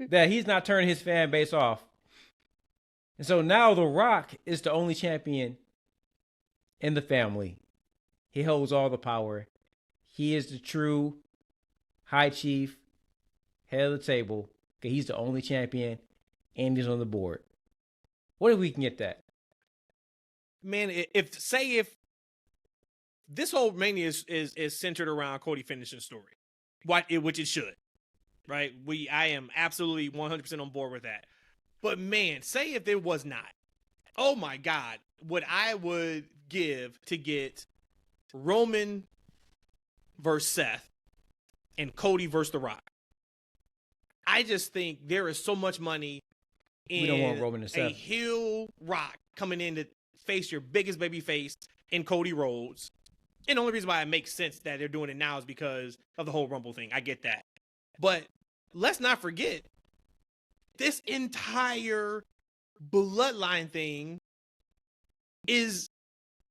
that he's not turning his fan base off, and so now The Rock is the only champion in the family. He holds all the power. He is the true High Chief, head of the table. Okay, he's the only champion, and he's on the board. What if we can get that? Man, if this whole Mania is centered around Cody finishing the story, which it should, right? I am absolutely 100% on board with that. But man, say if it was not, oh my God, what I would give to get Roman versus Seth and Cody versus The Rock. I just think there is so much money in we don't want Roman and Seth. A heel Rock coming in to face your biggest baby face in Cody Rhodes. And the only reason why it makes sense that they're doing it now is because of the whole Rumble thing. I get that. But let's not forget, this entire bloodline thing is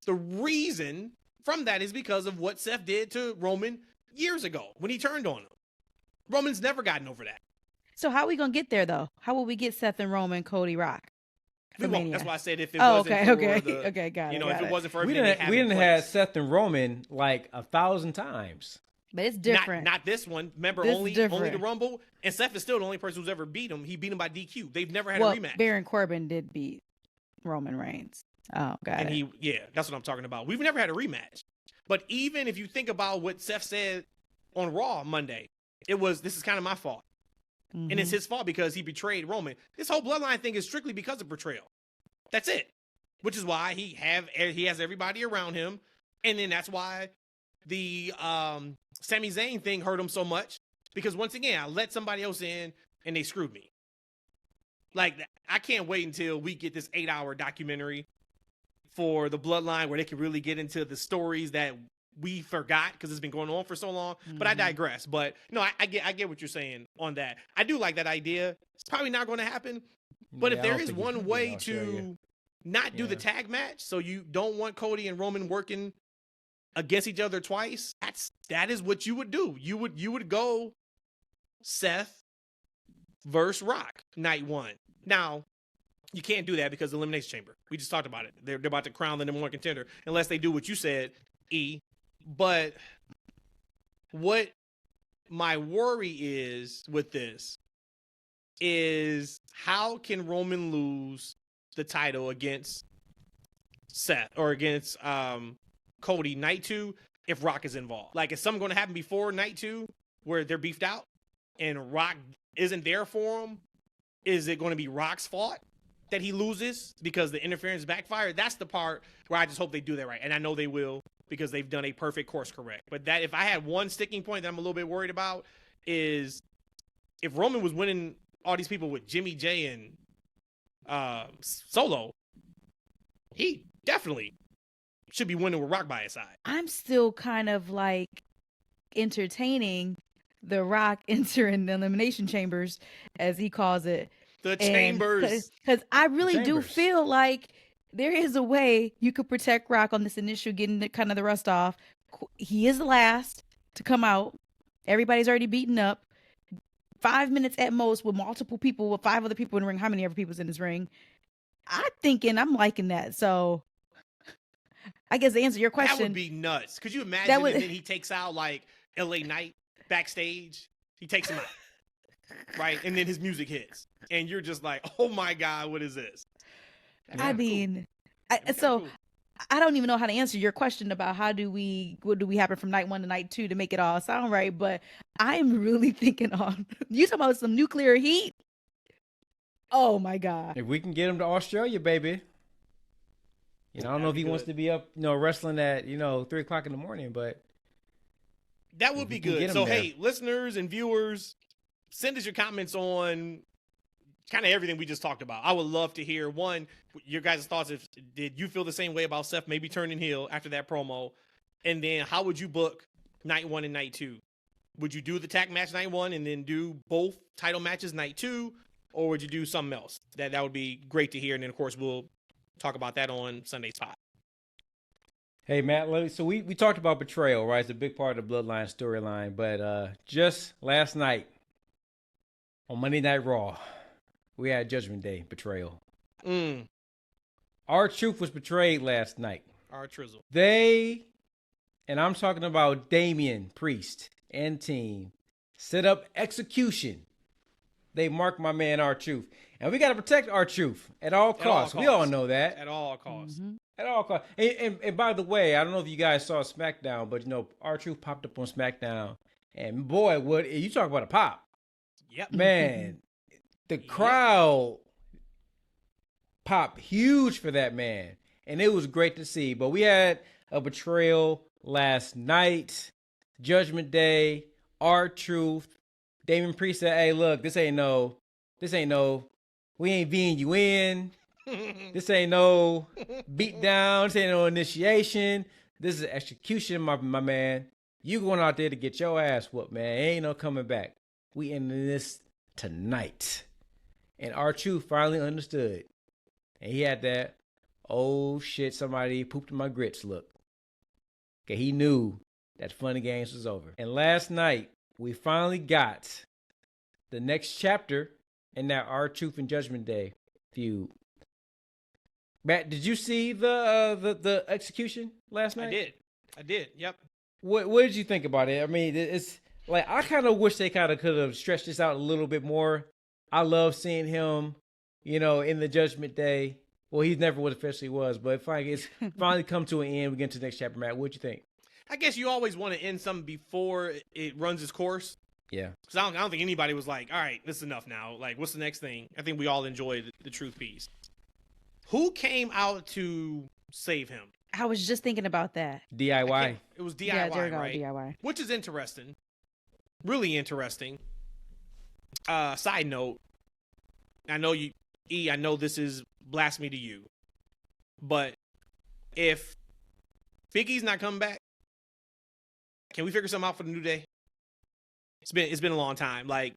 the reason from that is because of what Seth did to Roman years ago when he turned on him. Roman's never gotten over that. So how are we going to get there, though? How will we get Seth and Roman, Cody, Rock? We won't. That's why I said if it wasn't for the, okay, got it. If it wasn't for we didn't have Seth and Roman like 1,000 times. But it's different. Not this one. Remember, only the Rumble, and Seth is still the only person who's ever beat him. He beat him by DQ. They've never had a rematch. Baron Corbin did beat Roman Reigns. Oh, got it. That's what I'm talking about. We've never had a rematch. But even if you think about what Seth said on Raw Monday, this is kind of my fault. And it's his fault because he betrayed Roman. This whole bloodline thing is strictly because of betrayal. That's it. Which is why he has everybody around him. And then that's why the Sami Zayn thing hurt him so much. Because once again, I let somebody else in and they screwed me. Like, I can't wait until we get this 8-hour documentary for the bloodline where they can really get into the stories that we forgot because it's been going on for so long. But I digress. But no, I get what you're saying on that. I do like that idea. It's probably not going to happen. But if there is one way to not do the tag match, so you don't want Cody and Roman working against each other twice, that is what you would do. You would go Seth versus Rock night 1. Now, you can't do that because of the Elimination Chamber. We just talked about it. They're about to crown the number 1 contender unless they do what you said, E. But what my worry is with this is how can Roman lose the title against Seth or against Cody night 2 if Rock is involved? Like, is something going to happen before night 2 where they're beefed out and Rock isn't there for him? Is it going to be Rock's fault that he loses because the interference backfired? That's the part where I just hope they do that right. And I know they will because they've done a perfect course correct. But that if I had one sticking point that I'm a little bit worried about is if Roman was winning all these people with Jimmy J and Solo, he definitely should be winning with Rock by his side. I'm still kind of like entertaining the Rock entering the elimination chambers, as he calls it. The chambers. Because I really do feel like there is a way you could protect Rock on this initial getting kind of the rust off. He is the last to come out. Everybody's already beaten up. 5 minutes at most with multiple people, with 5 other people in the ring. How many other people's in this ring? I'm liking that. So I guess to answer your question. That would be nuts. Could you imagine and then he takes out like LA Knight backstage? He takes him out. Right? And then his music hits. And you're just like, oh my God, what is this? I mean, cool. I don't even know how to answer your question about what do we happen from night 1 to night 2 to make it all sound right. But I'm really thinking on, you talking about some nuclear heat? Oh my God. If we can get him to Australia, baby. I don't know if he wants to be up, wrestling at, 3:00 in the morning, but that would be good. So, hey, listeners and viewers, send us your comments on kind of everything we just talked about. I would love to hear, one, your guys' thoughts. Did you feel the same way about Seth maybe turning heel after that promo? And then how would you book night 1 and night 2? Would you do the tag match night 1 and then do both title matches night 2? Or would you do something else? That would be great to hear. And then, of course, we'll talk about that on Sunday's pod. Hey, Matt, so we talked about betrayal, right? It's a big part of the Bloodline storyline. But just last night on Monday Night Raw, we had Judgment Day betrayal. R-Truth was betrayed last night. R-Trizzle. And I'm talking about Damian Priest and team, set up execution. They marked my man R-Truth. And we got to protect R-Truth at all costs. We all know that. At all costs. Mm-hmm. At all costs. And by the way, I don't know if you guys saw SmackDown, but R-Truth popped up on SmackDown. And boy, what you talk about a pop. Yep. Man, the crowd popped huge for that man. And it was great to see. But we had a betrayal last night. Judgment Day. R-Truth. Damian Priest said, hey, look, this ain't no, we ain't V'ing you in. This ain't no beat down. This ain't no initiation. This is execution, my man. You going out there to get your ass whooped, man. Ain't no coming back. We ending this tonight. And R-Truth finally understood. And he had that, oh shit, somebody pooped in my grits look. Okay, he knew that fun and games was over. And last night, we finally got the next chapter in that R-Truth and Judgment Day feud. Matt, did you see the execution last night? I did. Yep. What did you think about it? I mean, it's like I kind of wish they kind of could have stretched this out a little bit more. I love seeing him, in the Judgment Day. Well, he never what officially was, but it's finally come to an end. We get to the next chapter, Matt. What'd you think? I guess you always want to end something before it runs its course. Yeah. Because I don't think anybody was like, all right, this is enough now. Like, what's the next thing? I think we all enjoyed the truth piece. Who came out to save him? I was just thinking about that. DIY. It was DIY, Yeah, Jericho right? DIY. Which is interesting. Really interesting. Side note, I know you, I know this is blasphemy to you, but if Big E's not coming back, can we figure something out for the New Day? It's been a long time. Like,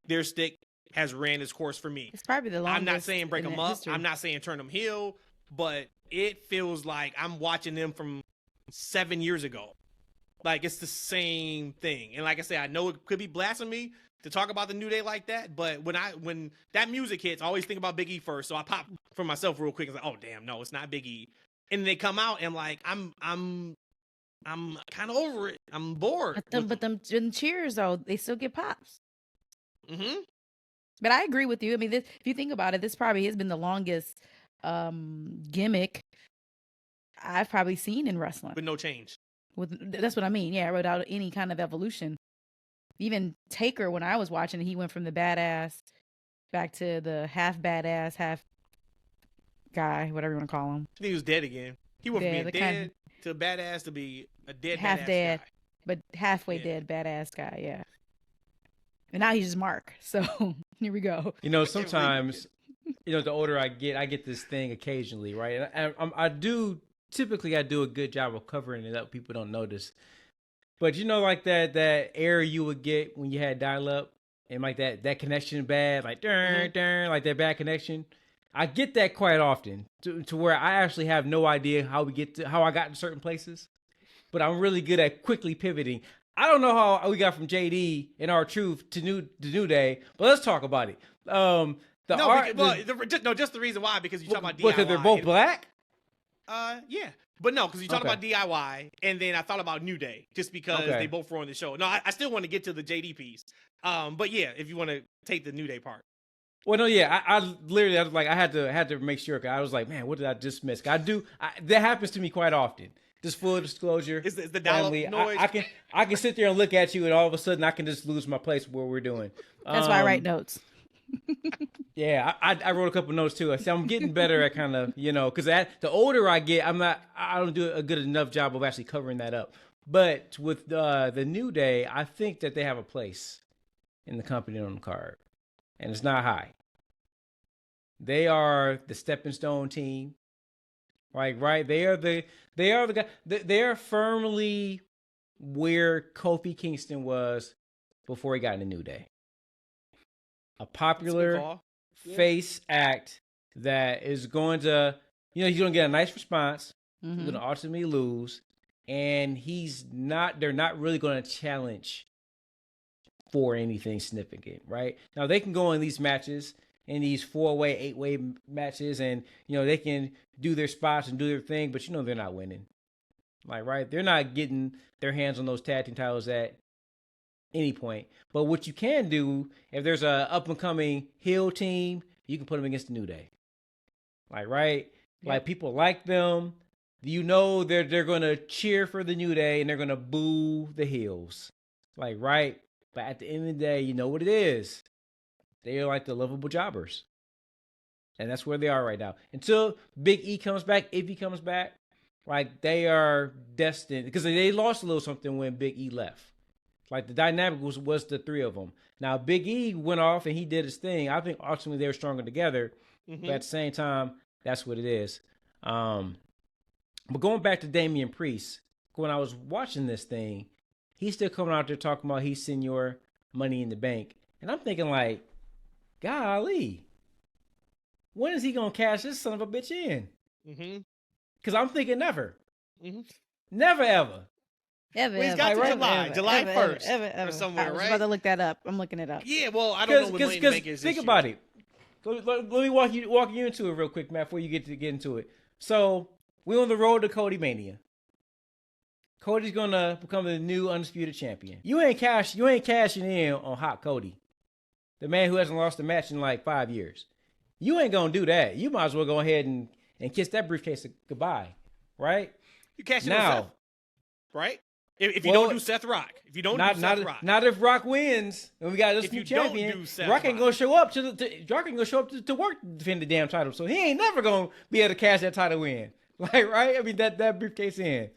their stick has ran its course for me. It's probably the longest. I'm not saying break in them up. history. I'm not saying turn them heel, but it feels like I'm watching them from 7 years ago. Like, it's the same thing. And like I said, I know it could be blasphemy to talk about the New Day like that, but when that music hits, I always think about Big E first. So I pop for myself real quick and like, oh damn, no, it's not Big E. And they come out and like I'm kind of over it. I'm bored. But them cheers though, they still get pops. Mm-hmm. But I agree with you. I mean, if you think about it, this probably has been the longest gimmick I've probably seen in wrestling. With no change. That's what I mean. Yeah, without any kind of evolution. Even Taker, when I was watching, he went from the badass back to the half badass, half guy, whatever you want to call him. I think he was dead again. He went from being dead to badass to be a dead half badass dead, guy. but halfway dead badass guy. Yeah. And now he's just Mark. So here we go. You know, sometimes, you know, the older I get this thing occasionally, right? And I do a good job of covering it up. People don't notice. But you know, like that error you would get when you had dial up and like that connection bad, like darn, like that bad connection. I get that quite often to where I actually have no idea how I got to certain places, but I'm really good at quickly pivoting. I don't know how we got from JD and R-Truth to New Day, but let's talk about it. Just the reason why, because you talk about DIY. Because they're both black? Yeah. But no, because you talked about DIY, and then I thought about New Day, just because they both were on the show. No, I still want to get to the JD piece. But yeah, if you want to take the New Day part. Well, no, yeah, I literally, I was like, I had to make sure, because I was like, man, what did I just miss? That happens to me quite often. Just full disclosure. Is the dial-up noise? I can sit there and look at you, and all of a sudden, I can just lose my place where we're doing. That's why I write notes. Yeah, I wrote a couple notes too. So I'm getting better at kind of, you know, because the older I get, I don't do a good enough job of actually covering that up. But with the New Day, I think that they have a place in the company on the card, and it's not high. They are the stepping stone team, like right. They are the guy. They are firmly where Kofi Kingston was before he got in the New Day. A popular face act that is going to, you know, he's going to get a nice response. He's going to ultimately lose, and they're not really going to challenge for anything significant, right? Now they can go in these matches, in these 4-way, 8-way matches, and you know they can do their spots and do their thing, but you know they're not winning, like right? They're not getting their hands on those tag team titles at any point. But what you can do, if there's a up and coming heel team, you can put them against the New Day, like right, like people like them. You know they're gonna cheer for the New Day and they're gonna boo the heels, like right. But at the end of the day, you know what it is. They are like the lovable jobbers. And that's where they are right now. Until Big E comes back, if he comes back, like they are destined. Because they lost a little something when Big E left. Like the dynamic was the three of them. Now Big E went off and he did his thing. I think ultimately they were stronger together. But at the same time, that's what it is. But going back to Damian Priest, when I was watching this thing, he's still coming out there talking about he's Senor Money in the Bank. And I'm thinking like, golly, when is he going to cash this son of a bitch in? Because I'm thinking never. Never, ever. Ever, well, he's got to July 1st or somewhere, I was right? about to look that up. I'm looking it up. Yeah, well, I don't know what Money in the Bank is. Think about it. Let me walk you into it real quick, Matt, before you get into it. So we're on the road to Cody Mania. Cody's gonna become the new undisputed champion. You ain't cashing in on Hot Cody, the man who hasn't lost a match in like 5 years. You ain't gonna do that. You might as well go ahead and kiss that briefcase goodbye, right? You cash in on Seth, right? If you don't do Seth Rock, if you don't do Seth Rock, not if Rock wins and we got this new champion, Rock ain't gonna show up to work to defend the damn title, so he ain't never gonna be able to cash that title in, like right? I mean that briefcase in,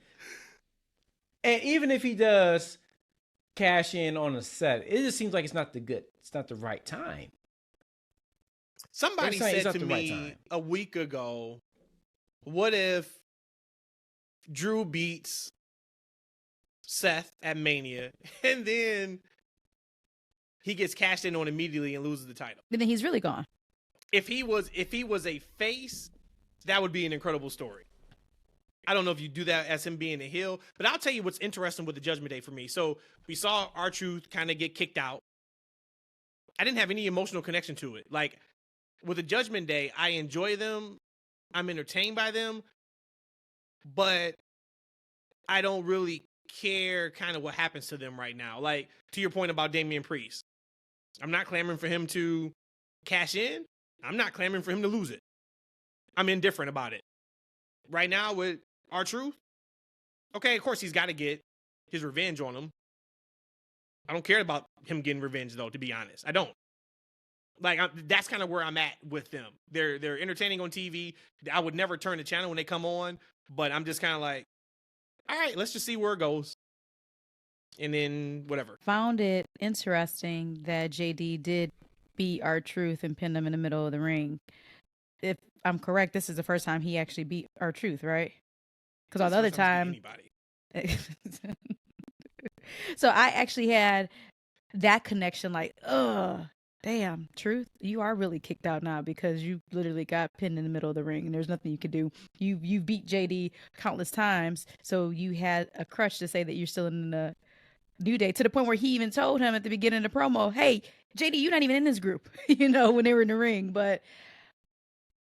and even if he does cash in on a set, it just seems like it's not the right time. Somebody said to me a week ago, "What if Drew beats Seth at Mania, and then he gets cashed in on immediately and loses the title? But then he's really gone." If he was a face, that would be an incredible story. I don't know if you do that as him being a heel, but I'll tell you what's interesting with the Judgment Day for me. So we saw R-Truth kind of get kicked out. I didn't have any emotional connection to it. Like with the Judgment Day, I enjoy them. I'm entertained by them, but I don't really care kind of what happens to them right now. Like to your point about Damian Priest, I'm not clamoring for him to cash in. I'm not clamoring for him to lose it. I'm indifferent about it. Right now with R-Truth, okay, of course he's got to get his revenge on him. I don't care about him getting revenge though, to be honest. I don't. Like that's kind of where I'm at with them. They're entertaining on TV. I would never turn the channel when they come on, but I'm just kind of like, all right, let's just see where it goes. And then whatever. Found it interesting that JD did beat R-Truth and pinned him in the middle of the ring. If I'm correct, this is the first time he actually beat R-Truth, right? Because all the other time, so I actually had that connection. Like, damn, Truth, you are really kicked out now because you literally got pinned in the middle of the ring, and there's nothing you can do. You beat JD countless times, so you had a crutch to say that you're still in the New Day, to the point where he even told him at the beginning of the promo, "Hey, JD, you're not even in this group," when they were in the ring. But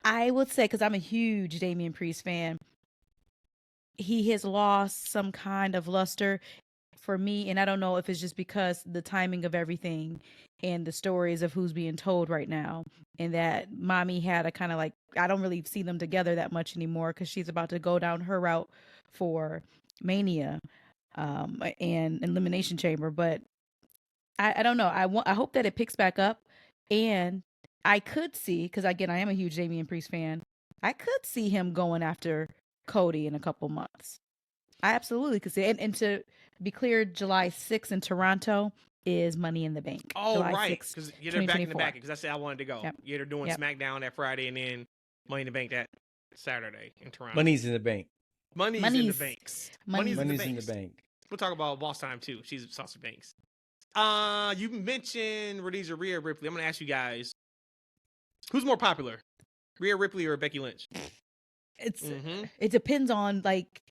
I would say, because I'm a huge Damian Priest fan, he has lost some kind of luster for me, and I don't know if it's just because the timing of everything and the stories of who's being told right now, and that Mommy had a kind of like, I don't really see them together that much anymore because she's about to go down her route for Mania and Elimination Chamber. But I don't know. I hope that it picks back up, and I could see, because again, I am a huge Damian Priest fan, I could see him going after Cody in a couple months. I absolutely could see it. And to be clear, July 6th in Toronto is Money in the Bank. Oh, July right. Because they're back in the back. Because I said I wanted to go. Yep. Yeah, they're doing SmackDown that Friday and then Money in the Bank that Saturday in Toronto. Money's in the bank. Money's in the banks. Money's in the bank. We'll talk about Boss Time too. She's Saucy Banks. You mentioned Rhodesia, Rhea Ripley. I'm going to ask you guys, who's more popular, Rhea Ripley or Becky Lynch? It depends on like,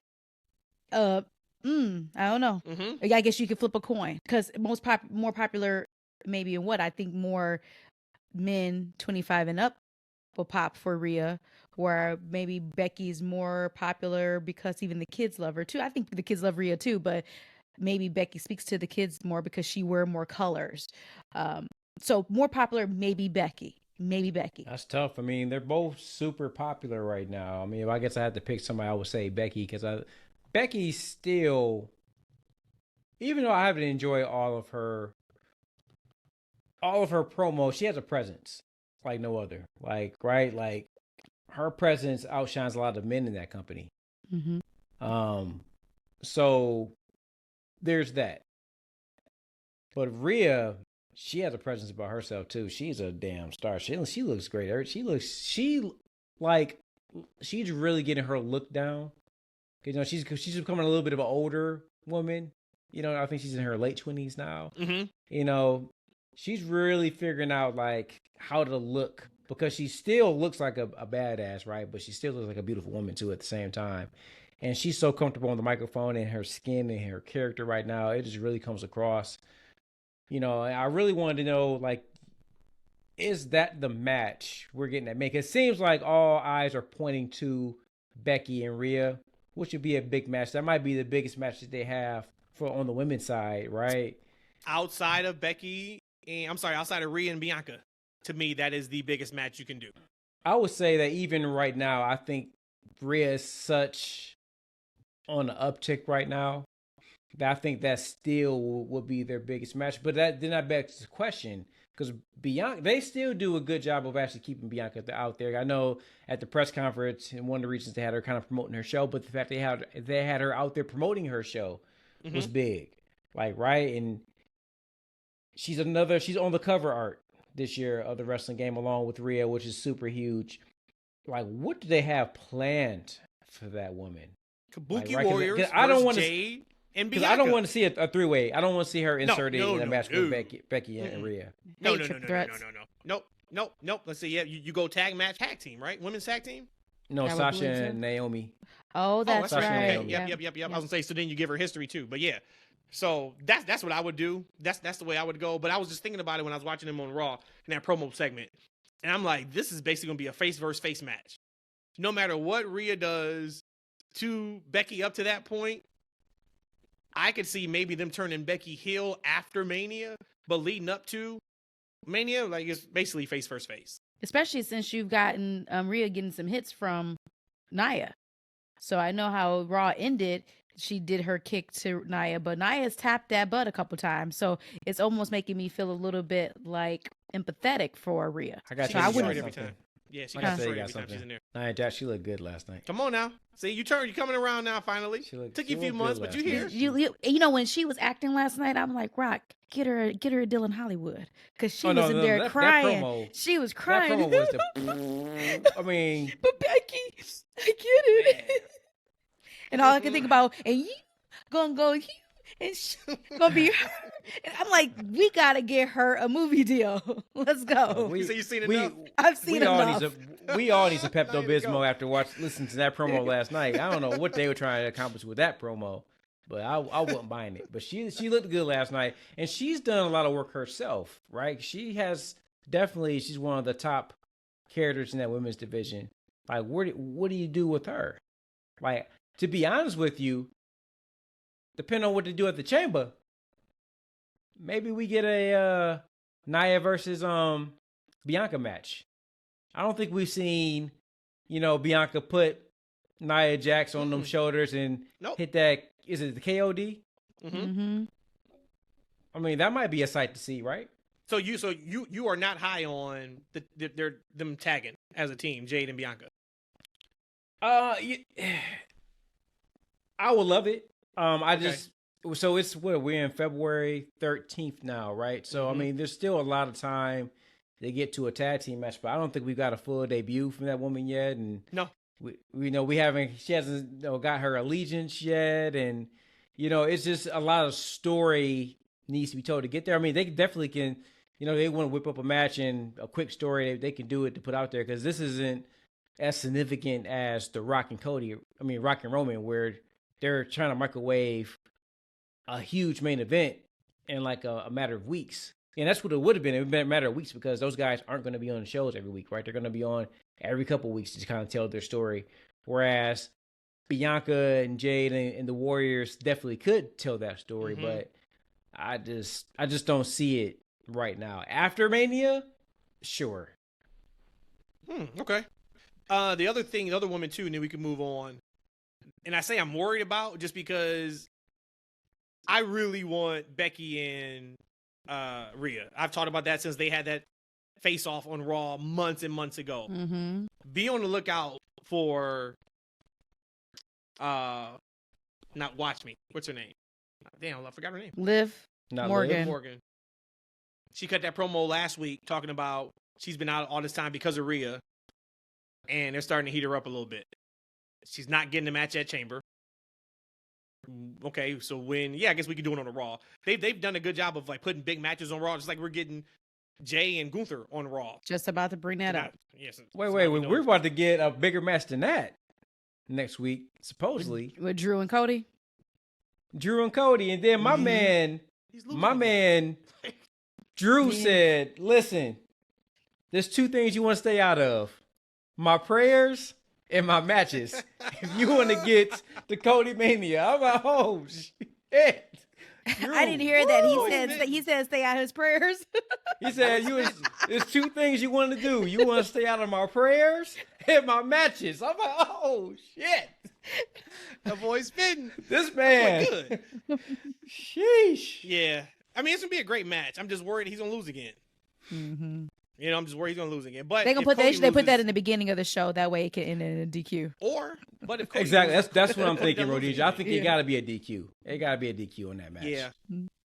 I don't know. I guess you could flip a coin, because more popular maybe in what I think more men 25 and up will pop for Rhea, where maybe Becky's more popular because even the kids love her too. I think the kids love Rhea too, but maybe Becky speaks to the kids more because she wear more colors. So more popular, maybe Becky. That's tough. I mean, they're both super popular right now. I mean, if I guess I had to pick somebody, I would say Becky, because Becky's still, even though I haven't enjoyed all of her promos, she has a presence like no other. Like, right? Like, her presence outshines a lot of men in that company. So there's that. But Rhea, she has a presence about herself too. She's a damn star. She looks great. She's really getting her look down. She's becoming a little bit of an older woman. I think she's in her late 20s now. She's really figuring out like how to look, because she still looks like a badass, right? But she still looks like a beautiful woman too at the same time. And she's so comfortable on the microphone, and her skin and her character right now, it just really comes across. I really wanted to know, like, is that the match we're getting at? It seems like all eyes are pointing to Becky and Rhea, which would be a big match. That might be the biggest match that they have on the women's side, right? Outside of Rhea and Bianca, to me, that is the biggest match you can do. I would say that even right now, I think Rhea is such on the uptick right now I think that still would be their biggest match. But then that begs the question, because Bianca, they still do a good job of actually keeping Bianca out there. I know at the press conference, and one of the reasons they had her kind of promoting her show, but the fact they had her out there promoting her show was big. Like, right? And she's on the cover art this year of the wrestling game along with Rhea, which is super huge. Like, what do they have planned for that woman? Kabuki like, Warriors I don't want Jade and Bianca. I don't want to see a three-way. I don't want to see her inserted in a match with Becky and Rhea. No. Let's see. Yeah, you go tag team, right? Women's tag team. No, Sasha and Naomi. Oh, that's right. right. Okay. Yep. I was gonna say. So then you give her history too. But yeah. So that's what I would do. That's the way I would go. But I was just thinking about it when I was watching them on Raw in that promo segment, and I'm like, this is basically gonna be a face versus face match. No matter what Rhea does to Becky up to that point, I could see maybe them turning Becky heel after Mania, but leading up to Mania, like it's basically face versus face. Especially since you've gotten Rhea getting some hits from Nia. So I know how Raw ended. She did her kick to Nia, but Nia's tapped that butt a couple times. So it's almost making me feel a little bit like empathetic for Rhea. I wouldn't every time. Yeah, she got destroyed every time she's in there. Nia Jax, she looked good last night. Come on now. See, you're coming around now finally. Took you a few months, but you here. You know, when she was acting last night, I'm like, Rock, get her a Dylan Hollywood. Because she was in there crying. That promo, she was crying. That promo was I mean. But Becky, I get it. And all I can think about, and you gonna go, and she gonna be her. And I'm like, we gotta get her a movie deal. Let's go. So you've seen enough? I've seen enough. We all need some Pepto-Bismol after listening to that promo last night. I don't know what they were trying to accomplish with that promo, but I wasn't buying it. But she looked good last night, and she's done a lot of work herself, right? She's one of the top characters in that women's division. Like, what do you do with her? Like, to be honest with you, depending on what they do at the Chamber, maybe we get a Nia versus Bianca match. I don't think we've seen, Bianca put Nia Jax on them shoulders and hit that. Is it the KOD? Mm-hmm. I mean, that might be a sight to see, right? So you are not high on them tagging as a team, Jade and Bianca. I would love it. So it's we're in February 13th now, right? So I mean, there's still a lot of time to get to a tag team match, but I don't think we've got a full debut from that woman yet. And no, she hasn't got her allegiance yet, and it's just a lot of story needs to be told to get there. I mean, they definitely can. They want to whip up a match and a quick story. They can do it to put out there because this isn't as significant as the Rock and Roman, where they're trying to microwave a huge main event in like a matter of weeks. And that's what it would have been. It would have been a matter of weeks because those guys aren't going to be on the shows every week, right? They're going to be on every couple of weeks to kind of tell their story. Whereas Bianca and Jade and the Warriors definitely could tell that story, but I just don't see it right now. After Mania, sure. Okay. The other woman too, and then we can move on. And I say I'm worried about just because I really want Becky and Rhea. I've talked about that since they had that face-off on Raw months and months ago. Mm-hmm. Be on the lookout for not Watch Me. What's her name? Damn, I forgot her name. Liv Morgan. She cut that promo last week talking about she's been out all this time because of Rhea, and they're starting to heat her up a little bit. She's not getting the match at Chamber. Okay, so I guess we could do it on the Raw. They've done a good job of like putting big matches on Raw, just like we're getting Jay and Gunther on Raw. Just about to bring that up. Yes. Wait, we're about to get a bigger match than that next week, supposedly. With Drew and Cody? Drew and Cody, and then my man, Drew said, listen, there's two things you want to stay out of. My prayers and my matches. If you want to get the Cody Mania, I'm like, oh shit. Drew, I didn't hear that. He said stay out of his prayers. He said there's two things you want to do. You want to stay out of my prayers and my matches. I'm like, oh shit. The boy's spitting. This man. Good. Sheesh. Yeah. I mean, it's going to be a great match. I'm just worried he's going to lose again. Mm-hmm. You know, I'm just worried he's going to lose again. But They put that in the beginning of the show. That way it can end in a DQ. But if Cody Exactly. loses, That's what I'm thinking, Cody Rhodesia. I think Yeah. it got to be a DQ. It got to be a DQ on that match. Yeah.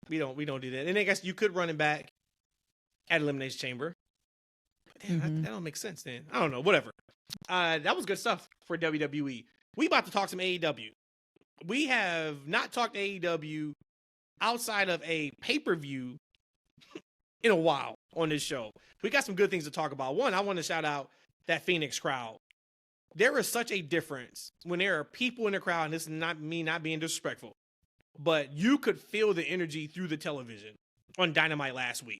We don't do that. And I guess you could run him back at Elimination Chamber. But damn, that don't make sense then. I don't know. Whatever. That was good stuff for WWE. We about to talk some AEW. We have not talked AEW outside of a pay-per-view in a while on this show. We got some good things to talk about. One, I want to shout out that Phoenix crowd. There is such a difference when there are people in the crowd, and this is not me not being disrespectful, but you could feel the energy through the television on Dynamite last week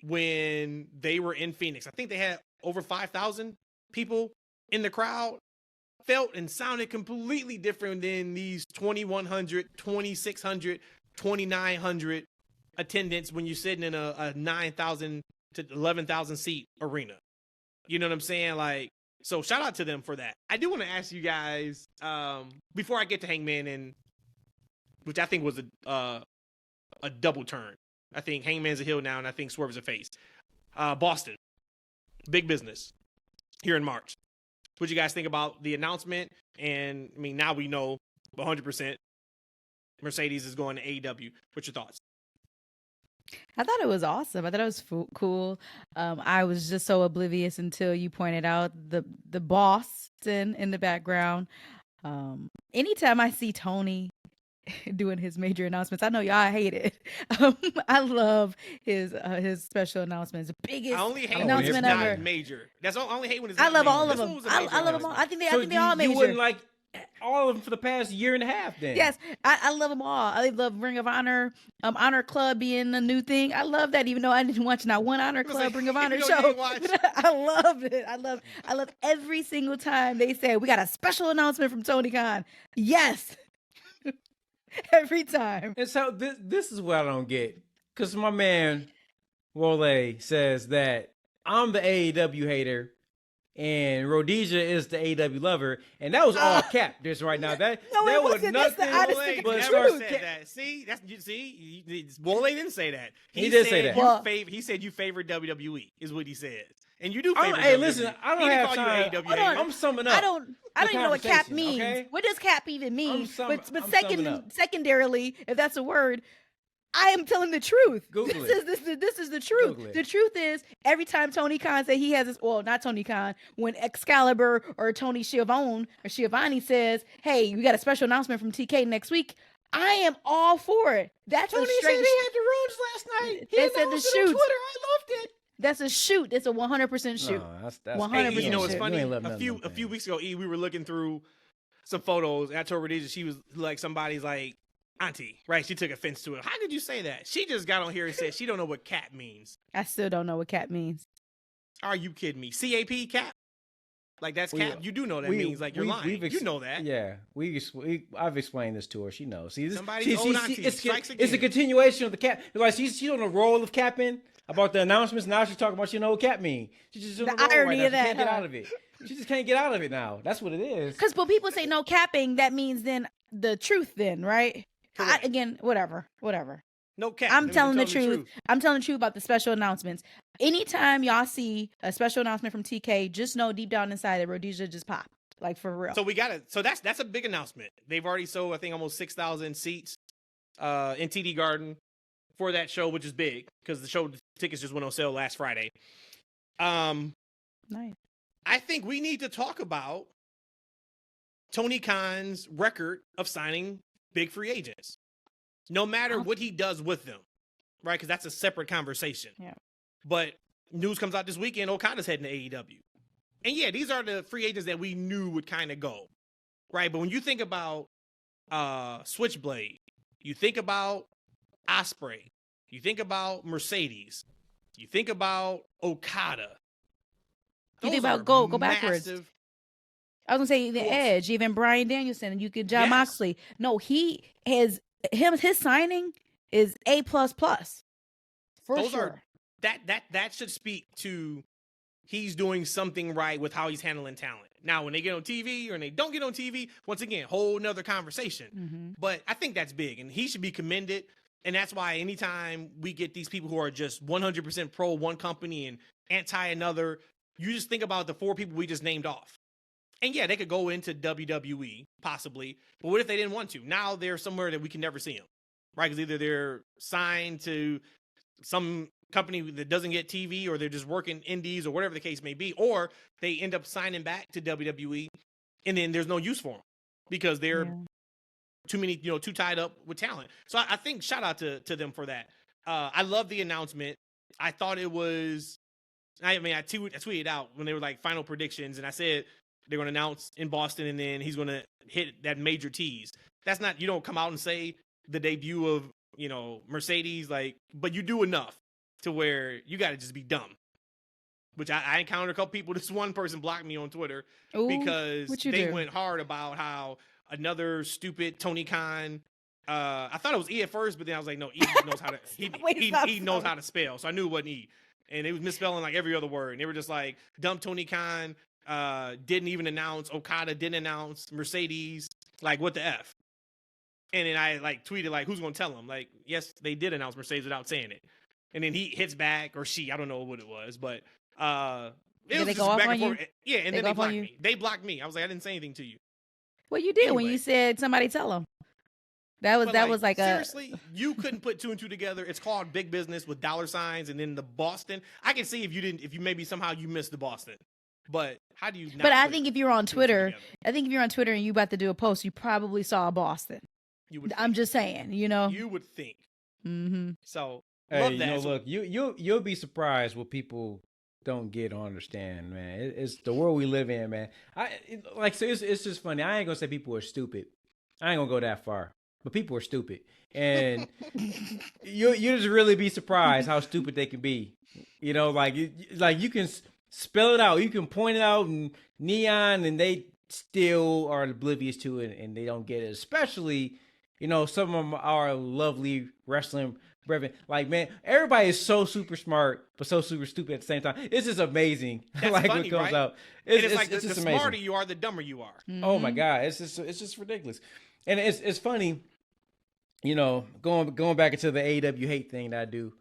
when they were in Phoenix. I think they had over 5,000 people in the crowd. Felt and sounded completely different than these 2,100, 2,600, 2,900 attendance when you're sitting in a 9,000 to 11,000 seat arena. You know what I'm saying? Like, so shout out to them for that. I do want to ask you guys, before I get to Hangman, and which I think was a double turn. I think Hangman's a heel now, and I think Swerve's a face. Boston, big business here in March. What you guys think about the announcement? And I mean, now we know 100% Mercedes is going to AEW. What's your thoughts? I thought it was awesome. I thought it was cool. I was just so oblivious until you pointed out the Boston in the background. Anytime I see Tony doing his major announcements, I know y'all hate it. I love his special announcements. The biggest I only hate announcement when it's ever. not major. That's all. I only hate when it's I not love major. all of This them. one was a I major love them all. announcement. I think So they all major. you wouldn't like all of them for the past year and a half then? Yes, I love them all. I love Ring of Honor, Honor Club being a new thing. I love that, even though I didn't watch not one Honor Club Ring of Honor you know you show. ain't watch. I love it. I love every single time they say we got a special announcement from Tony Khan. Yes, every time. And so this is what I don't get. Because my man, Wole, says that I'm the AEW hater and Rhodesia is the AEW lover. And that was all cap just right now. That No, it that was wasn't. That's the nothing. honest Wole thing. but never truth. said that. Wole didn't say that. He did said say that. you Well- he said you favor WWE is what he said, and you do I'm- favor. hey, WWE. listen, I don't He didn't have call time. you AEW Hold hater. on. I'm summing up. I don't even know what cap conversation, means. okay? What does cap even mean? I'm but summing secondarily, if that's a word, I am telling the truth. Google This is the truth. Google it. The truth is, every time Tony Khan says he has this, well, not Tony Khan, when Excalibur or Tony Schiavone says, hey, we got a special announcement from TK next week, I am all for it. That's Tony a straight said he had the runs last night. He They said announced the it on shoot. Twitter. I loved it. That's a shoot. It's a 100% shoot. No, that's 100% Hey, you know what's shit. funny? You ain't love A none few of them a few things. weeks ago, we were looking through some photos, and I told Rhodesia she was like somebody's like auntie, right? She took offense to it. How did you say that? She just got on here and said she don't know what cap means. I still don't know what cap means. Are you kidding me? CAP cap? Like that's cap? You do know that means like you're lying. You know that. Yeah, I've explained this to her. She knows. See, Somebody's old auntie strikes it's a again. continuation of the cap. Like she's on the roll of capping about the announcements. Now she's talking about she know what cap mean. She's just on The the roll irony right of now. She that, can't get huh? out of it. She just can't get out of it now. That's what it is. Because when people say no capping, that means then the truth then, right? Correct. Again, whatever. No cap. I'm Let me telling the tell truth. I'm telling the truth about the special announcements. Anytime y'all see a special announcement from TK, just know deep down inside that Rhodesia just popped. Like for real. So we got it. So that's a big announcement. They've already sold, I think, almost 6,000 seats in TD Garden for that show, which is big because the show tickets just went on sale last Friday. Nice. I think we need to talk about Tony Khan's record of signing big free agents, no matter what he does with them, right? Because that's a separate conversation. Yeah. But news comes out this weekend, Okada's heading to AEW. And yeah, these are the free agents that we knew would kind of go, right? But when you think about Switchblade, you think about Ospreay, you think about Mercedes, you think about Okada. You think Those about are go backwards. massive. I was gonna say even Yes. Edge, even Bryan Danielson, you could John Yes. Moxley. No, his signing is A++. For Those sure. are that should speak to he's doing something right with how he's handling talent. Now, when they get on TV or when they don't get on TV, once again, whole nother conversation. But I think that's big, and he should be commended. And that's why anytime we get these people who are just 100% pro one company and anti another, you just think about the 4 people we just named off. And yeah, they could go into WWE, possibly. But what if they didn't want to? Now they're somewhere that we can never see them, right? Because either they're signed to some company that doesn't get TV, or they're just working indies, or whatever the case may be, or they end up signing back to WWE, and then there's no use for them because they're too tied up with talent. So I think shout out to them for that. I love the announcement. I thought it was, I tweeted out when they were like final predictions, and I said they're going to announce in Boston, and then he's going to hit that major tease. That's not, you don't come out and say the debut of, Mercedes, but you do enough to where you got to just be dumb. Which I encountered a couple people. This one person blocked me on Twitter because they went hard about how another stupid Tony Khan. I thought it was E at first, but then I was like, no, E knows how to. He knows how to spell, so I knew it wasn't E. And it was misspelling like every other word. And they were just like, dumb Tony Khan. Didn't even announce. Okada didn't announce. Mercedes, like, what the F? And then I tweeted who's gonna tell him? Yes, they did announce Mercedes without saying it. And then he hits back, or she, I don't know what it was, but it was just back and forth. Yeah, and then they blocked me. They blocked me. I was like, I didn't say anything to you. Well, you did when you said somebody tell them. That was like seriously, you couldn't put 2 and 2 together. It's called big business with dollar signs, and then the Boston. I can see if you maybe somehow you missed the Boston. But how do you not? But I think if you're on Twitter, and you about to do a post, you probably saw Boston. I'm just saying, You would think. Mm-hmm. So, hey, look, you'll be surprised what people don't get or understand, man. It's the world we live in, man. It's just funny. I ain't gonna say people are stupid. I ain't gonna go that far. But people are stupid, and you just really be surprised how stupid they can be. You can spell it out, you can point it out in neon, and they still are oblivious to it, and they don't get it. Especially, some of them are lovely wrestling brethren. Man, everybody is so super smart, but so super stupid at the same time. It's just amazing. That's funny, what comes out. It's just the smarter you are, the dumber you are. Mm-hmm. Oh my God, it's just ridiculous. And it's funny, going back into the AEW hate thing that I do.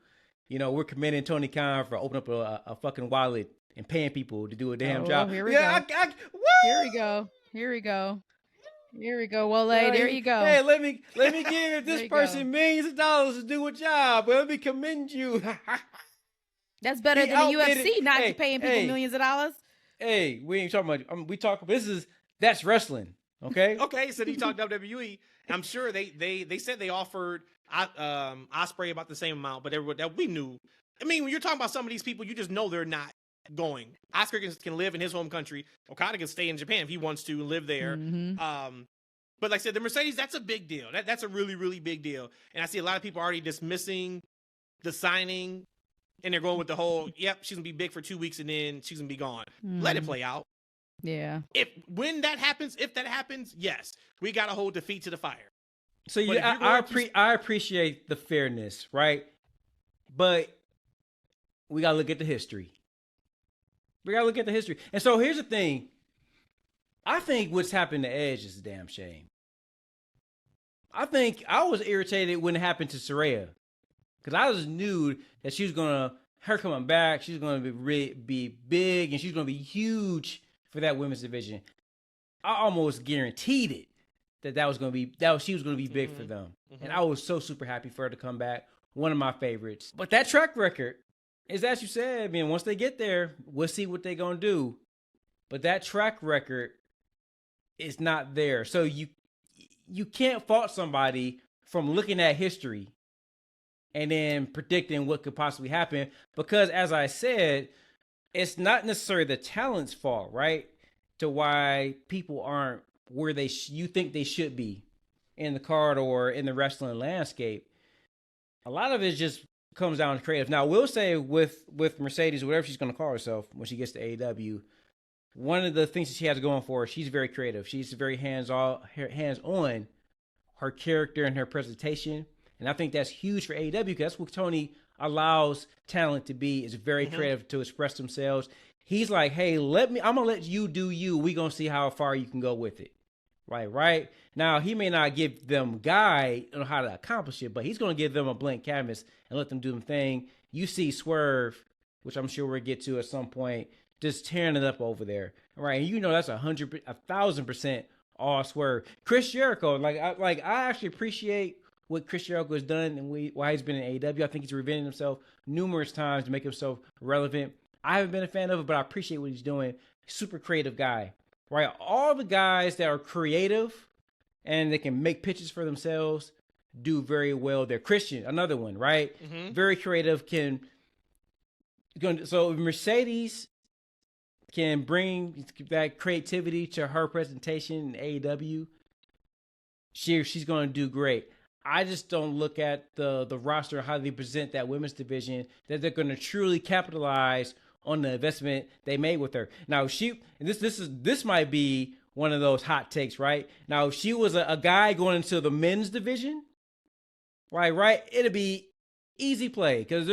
We're commending Tony Khan for opening up a fucking wallet and paying people to do a damn job. Here we go. Here we go. Well, there you go. Hey, let me give this person millions of dollars to do a job. But let me commend you. That's better than the UFC not paying people millions of dollars. Hey, we ain't talking about. That's wrestling. Okay. Okay. So he talked WWE. I'm sure they said they offered Ospreay about the same amount, but that we knew. I mean, when you're talking about some of these people, you just know they're not going. Oscar can live in his home country. Okada can stay in Japan if he wants to and live there. Mm-hmm. But like I said, the Mercedes, that's a big deal. That's a really, really big deal. And I see a lot of people already dismissing the signing, and they're going with the whole, yep, she's going to be big for 2 weeks and then she's going to be gone. Let it play out. Yeah. If that happens, yes, we got to hold the feet to the fire. So I appreciate the fairness, right? But we got to look at the history. And so here's the thing. I think what's happened to Edge is a damn shame. I think I was irritated when it happened to Saraya, because I just knew that her coming back, she's going to be big, and she's going to be huge for that women's division. I almost guaranteed it that she was going to be big for them. Mm-hmm. And I was so super happy for her to come back. One of my favorites. But that track record is, as you said, I mean, once they get there, we'll see what they're going to do. But that track record is not there. So you can't fault somebody from looking at history and then predicting what could possibly happen. Because, as I said, it's not necessarily the talent's fault, right? To why people aren't where you think they should be in the card or in the wrestling landscape. A lot of it just comes down to creative. Now, we'll say with Mercedes, whatever she's going to call herself when she gets to AEW, one of the things that she has going for her, she's very creative. She's very hands-on her character and her presentation. And I think that's huge for AEW, because that's what Tony allows talent to be, is very creative to express themselves. he's like, hey, I'm gonna let you do you. We gonna see how far you can go with it. Right. Now he may not give them guide on how to accomplish it, but he's gonna give them a blank canvas and let them do their thing. You see Swerve, which I'm sure we'll get to at some point, just tearing it up over there. Right. And that's 1,000% all Swerve. Chris Jericho, I actually appreciate what Chris Jericho has done and why he's been in AEW. I think he's reinvented himself numerous times to make himself relevant. I haven't been a fan of it, but I appreciate what he's doing. Super creative guy, right? All the guys that are creative and they can make pitches for themselves do very well. They're Christian, another one, right? Mm-hmm. Very creative. So Mercedes can bring that creativity to her presentation in AEW. She's going to do great. I just don't look at the roster, how they present that women's division, that they're going to truly capitalize on the investment they made with her. Now, this might be one of those hot takes, right? Now, if she was a guy going into the men's division, right, it'd be easy play because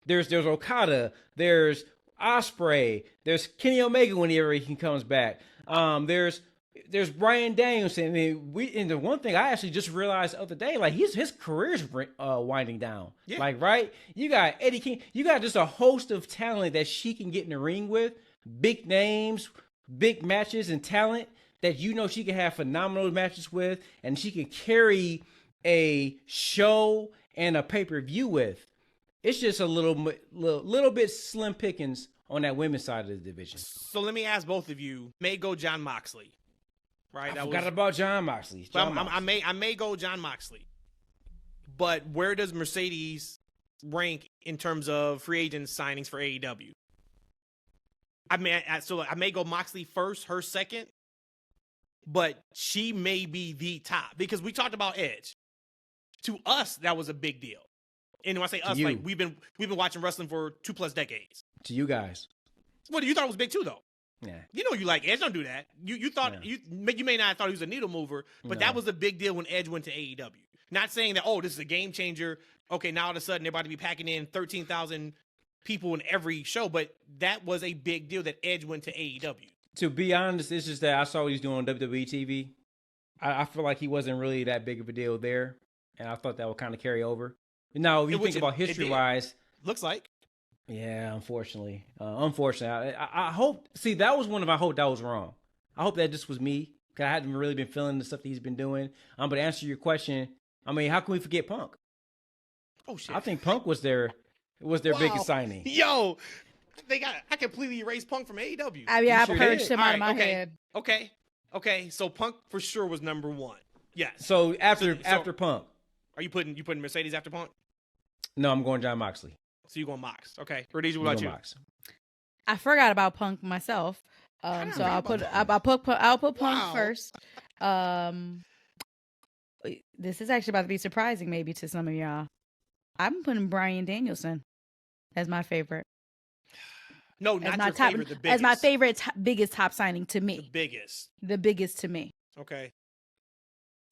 there's Okada, there's Ospreay, there's Kenny Omega whenever he comes back. There's Bryan Danielson. And the one thing I actually just realized the other day, like his career's winding down. Yeah. Like, right? You got Eddie King. You got just a host of talent that she can get in the ring with. Big names, big matches, and talent that she can have phenomenal matches with, and she can carry a show and a pay-per-view with. It's just a little bit slim pickings on that women's side of the division. So let me ask both of you. May go Jon Moxley. Right, I forgot about Jon Moxley. I may go Jon Moxley, but where does Mercedes rank in terms of free agent signings for AEW? I may go Moxley first, her second, but she may be the top because we talked about Edge. To us, that was a big deal, and when I say us, like we've been watching wrestling for 2+ decades. To you guys, what you thought it was big too, though. Yeah. You like Edge. Don't do that. You thought you may not have thought he was a needle mover, but that was a big deal when Edge went to AEW. Not saying that, this is a game changer. Okay, now all of a sudden they're about to be packing in 13,000 people in every show, but that was a big deal that Edge went to AEW. To be honest, it's just that I saw what he's doing on WWE TV. I feel like he wasn't really that big of a deal there, and I thought that would kind of carry over. Now, if you think about history-wise, looks like. Yeah, unfortunately. I hope. See, that was one of. I hope that was wrong. I hope that just was me because I hadn't really been feeling the stuff that he's been doing. But to answer your question, I mean, how can we forget Punk? Oh shit! I think Punk was their biggest signing. Yo, I completely erased Punk from AEW. I mean, I purged him out of my head. Okay. So Punk for sure was number one. Yes. So after Punk, are you putting Mercedes after Punk? No, I'm going Jon Moxley. So you're going Mox. Okay. Rhodesia, what about you? Mox. I forgot about Punk myself. So I'll put Punk first. This is actually about to be surprising maybe to some of y'all. I'm putting Bryan Danielson as my favorite. No, not your favorite, the biggest. As my favorite, biggest top signing to me. The biggest to me. Okay.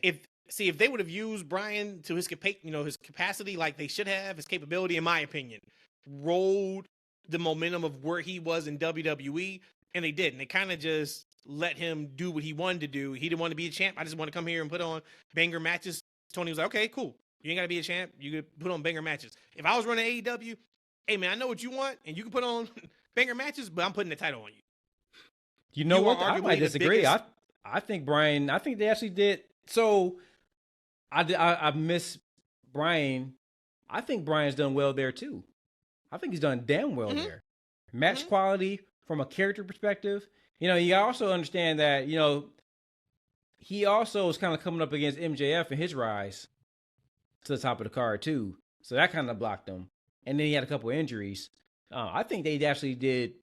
If they would have used Bryan to his capacity like they should have, his capability, in my opinion, rolled the momentum of where he was in WWE, and they didn't. They kind of just let him do what he wanted to do. He didn't want to be a champ. I just want to come here and put on banger matches. Tony was like, okay, cool. You ain't got to be a champ. You could put on banger matches. If I was running AEW, hey, man, I know what you want, and you can put on banger matches, but I'm putting the title on you. You know what? I might disagree. I think Bryan, I think they actually did. So I miss Bryan. I think Bryan's done well there too. I think he's done damn well there. Match quality from a character perspective. You also understand that, he also is kind of coming up against MJF in his rise to the top of the card too. So that kind of blocked him. And then he had a couple of injuries. I think they actually did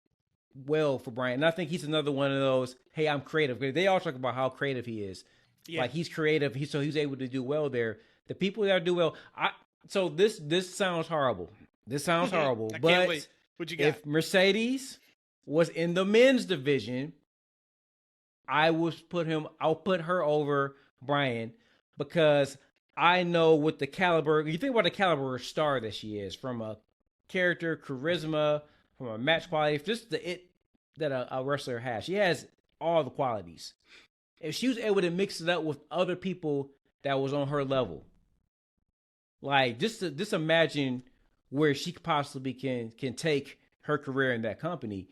well for Bryan. And I think he's another one of those, hey, I'm creative. They all talk about how creative he is. Yeah. Like he's creative. He's able to do well there. The people that do well. So this sounds horrible. This sounds horrible. But what you got? If Mercedes was in the men's division, I'll put her over Bryan because I know what the caliber. You think about the caliber of star that she is from a character, charisma, from a match quality, just the that a wrestler has. She has all the qualities. If she was able to mix it up with other people that was on her level, like just imagine where she possibly can take her career in that company.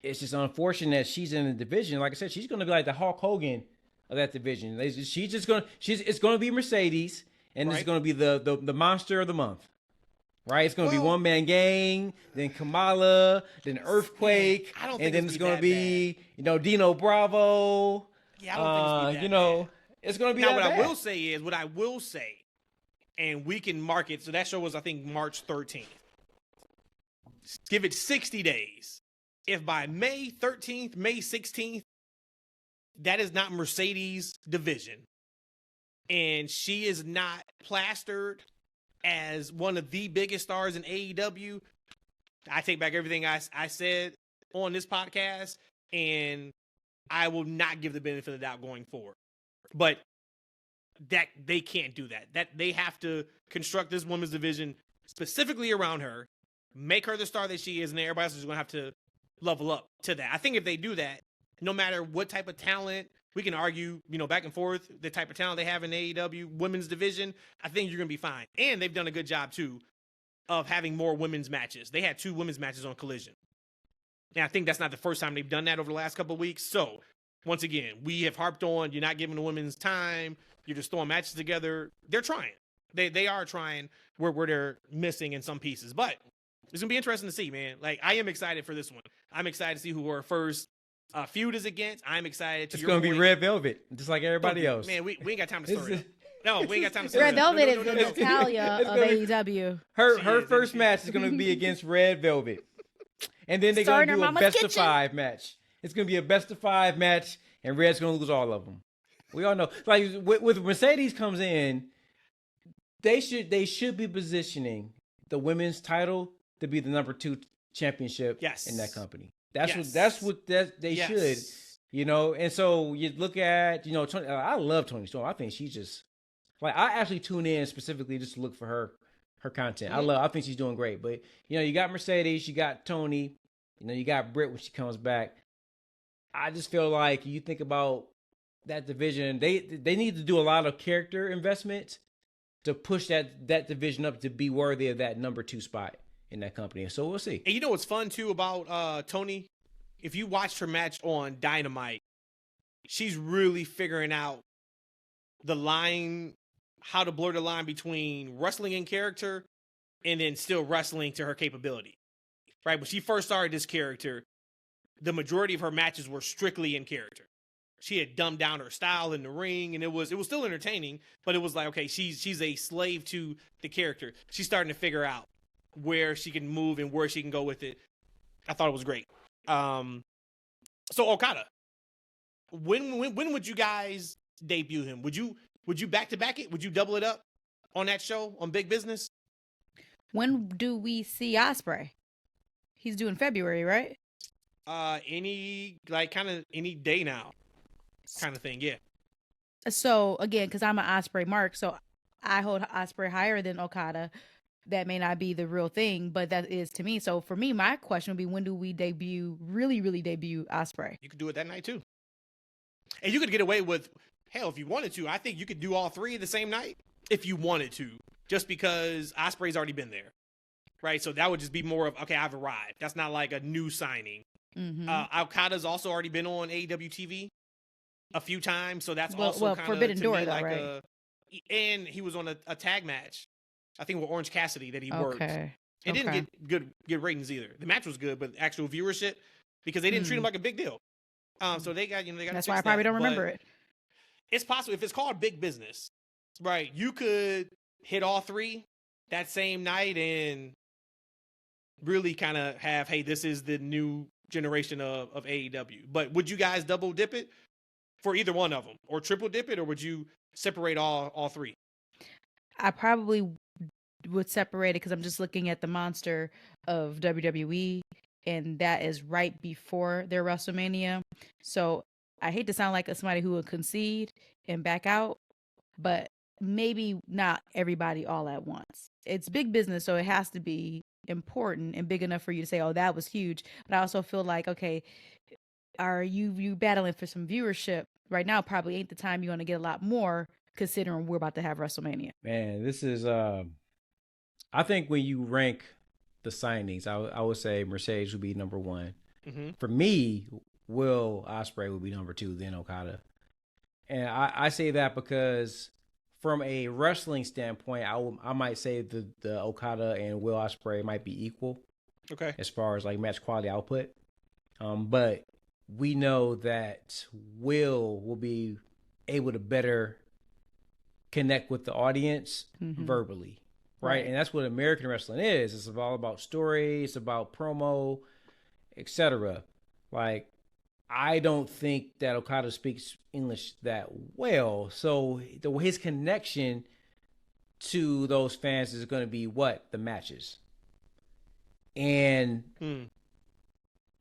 It's just unfortunate that she's in the division. Like I said, she's going to be like the Hulk Hogan of that division. It's going to be Mercedes, and it's going to be the monster of the month. Right? It's going to be One Man Gang, then Kamala, then Earthquake, and then it's going to be Dino Bravo. Yeah, I don't think it's bad. It's going to be now. What I will say, and we can mark it. So that show was, I think, March 13th. Give it 60 days. If by May 13th, May 16th, that is not Mercedes' division, and she is not plastered as one of the biggest stars in AEW, I take back everything I said on this podcast, and I will not give the benefit of the doubt going forward. But that they can't do that. That they have to construct this women's division specifically around her, make her the star that she is, and then everybody else is going to have to level up to that. I think if they do that, no matter what type of talent, we can argue, back and forth, the type of talent they have in AEW women's division, I think you're going to be fine. And they've done a good job, too, of having more women's matches. They had 2 women's matches on Collision. And I think that's not the first time they've done that over the last couple of weeks. So, once again, we have harped on, you're not giving the women's time, you're just throwing matches together. They're trying. They are trying where they're missing in some pieces. But it's going to be interesting to see, man. Like, I am excited for this one. I'm excited to see who her first feud is against. I'm excited. It's going to be Red Velvet, just like everybody else. Man, we ain't got time to stir it up. No, we ain't got time to stir Red it up. Velvet is the Natalia of AEW. Her first match is going to be against Red Velvet. And then they're going to do a best of 5 match. It's going to be a best of 5 match, and Red's going to lose all of them. We all know. Like, with Mercedes comes in, they should be positioning the women's title to be the number 2 championship in that company. That's what they should, And so you look at, Tony, I love Toni Storm. I think she's just like, I actually tune in specifically just to look for her content. Mm-hmm. I think she's doing great. But you got Mercedes, you got Tony, you got Britt when she comes back. I just feel like you think about that division, they need to do a lot of character investment to push that division up to be worthy of that number 2 spot in that company. So we'll see. And what's fun too about Toni? If you watched her match on Dynamite, she's really figuring out the line, how to blur the line between wrestling in character and then still wrestling to her capability. Right? When she first started this character, the majority of her matches were strictly in character. She had dumbed down her style in the ring, and it was still entertaining, but it was like, okay, she's a slave to the character. She's starting to figure out where she can move and where she can go with it. I thought it was great. So Okada, when would you guys debut him? Would you back to back it? Would you double it up on that show on Big Business? When do we see Ospreay? He's due in February, right? Any day now, kind of thing. Yeah. So again, because I'm an Ospreay mark, so I hold Ospreay higher than Okada. That may not be the real thing, but that is to me. So for me, my question would be, when do we really debut Ospreay? You could do it that night too. And you could get away with, hell, if you wanted to, I think you could do all 3 the same night if you wanted to, just because Ospreay's already been there. Right? So that would just be more of, okay, I've arrived. That's not like a new signing. Mm-hmm. Okada's also already been on AEW TV a few times, so that's also kind of Forbidden Door, like right? And he was on a tag match, I think with Orange Cassidy that he worked. Okay. It didn't get good ratings either. The match was good, but actual viewership, because they didn't treat him like a big deal. So they got That's why I probably don't remember it. It's possible if it's called Big Business, right? You could hit all 3 that same night and really kind of have, hey, this is the new generation of AEW. But would you guys double dip it for either one of them, or triple dip it, or would you separate all 3? I probably would separate it because I'm just looking at the monster of WWE, and that is right before their WrestleMania. So I hate to sound like somebody who would concede and back out, but maybe not everybody all at once. It's Big Business, so it has to be important and big enough for you to say, oh, that was huge. But I also feel like, okay, are you battling for some viewership right now? Probably ain't the time you're going to get a lot more, considering we're about to have WrestleMania. Man, this is I think when you rank the signings, I would say Mercedes would be number one. For me, Will Ospreay would be number two, then Okada. And I say that because from a wrestling standpoint, I might say the Okada and Will Ospreay might be equal. Okay. As far as like match quality output. But we know that Will be able to better connect with the audience verbally. Right. And that's what American wrestling is. It's all about story. It's about promo, etc. Like, I don't think that Okada speaks English that well. So his connection to those fans is going to be what? The matches. And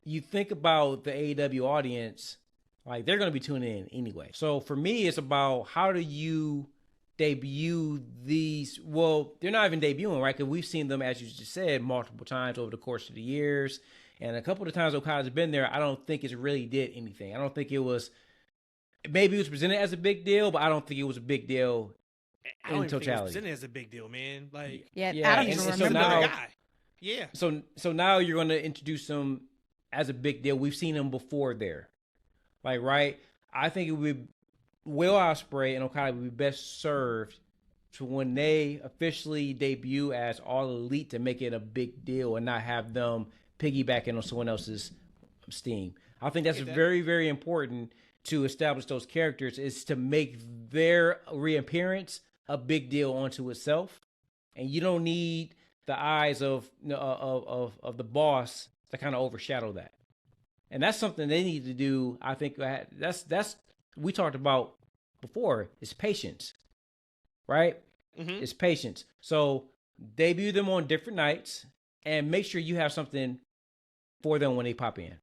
you think about the AEW audience, like they're going to be tuning in anyway. So for me, it's about how do you debut these? Well, they're not even debuting, right? Because we've seen them, as you just said, multiple times over the course of the years. And a couple of times Okada's been there, I don't think it's really did anything. I don't think it was, maybe it was presented as a big deal, but I don't think it was a big deal in totality. Think it was presented as a big deal, man. Like, I don't even remember that guy. Yeah. So now you're going to introduce them as a big deal. We've seen them before there. Like, right? I think it would be Will Ospreay and Okada would be best served to when they officially debut as All Elite to make it a big deal and not have them piggybacking on someone else's steam. I think that's very, very important to establish those characters, is to make their reappearance a big deal onto itself. And you don't need the eyes of the boss to kind of overshadow that. And that's something they need to do. I think that's we talked about before, is patience, right? It's patience. So debut them on different nights and make sure you have something for them when they pop in.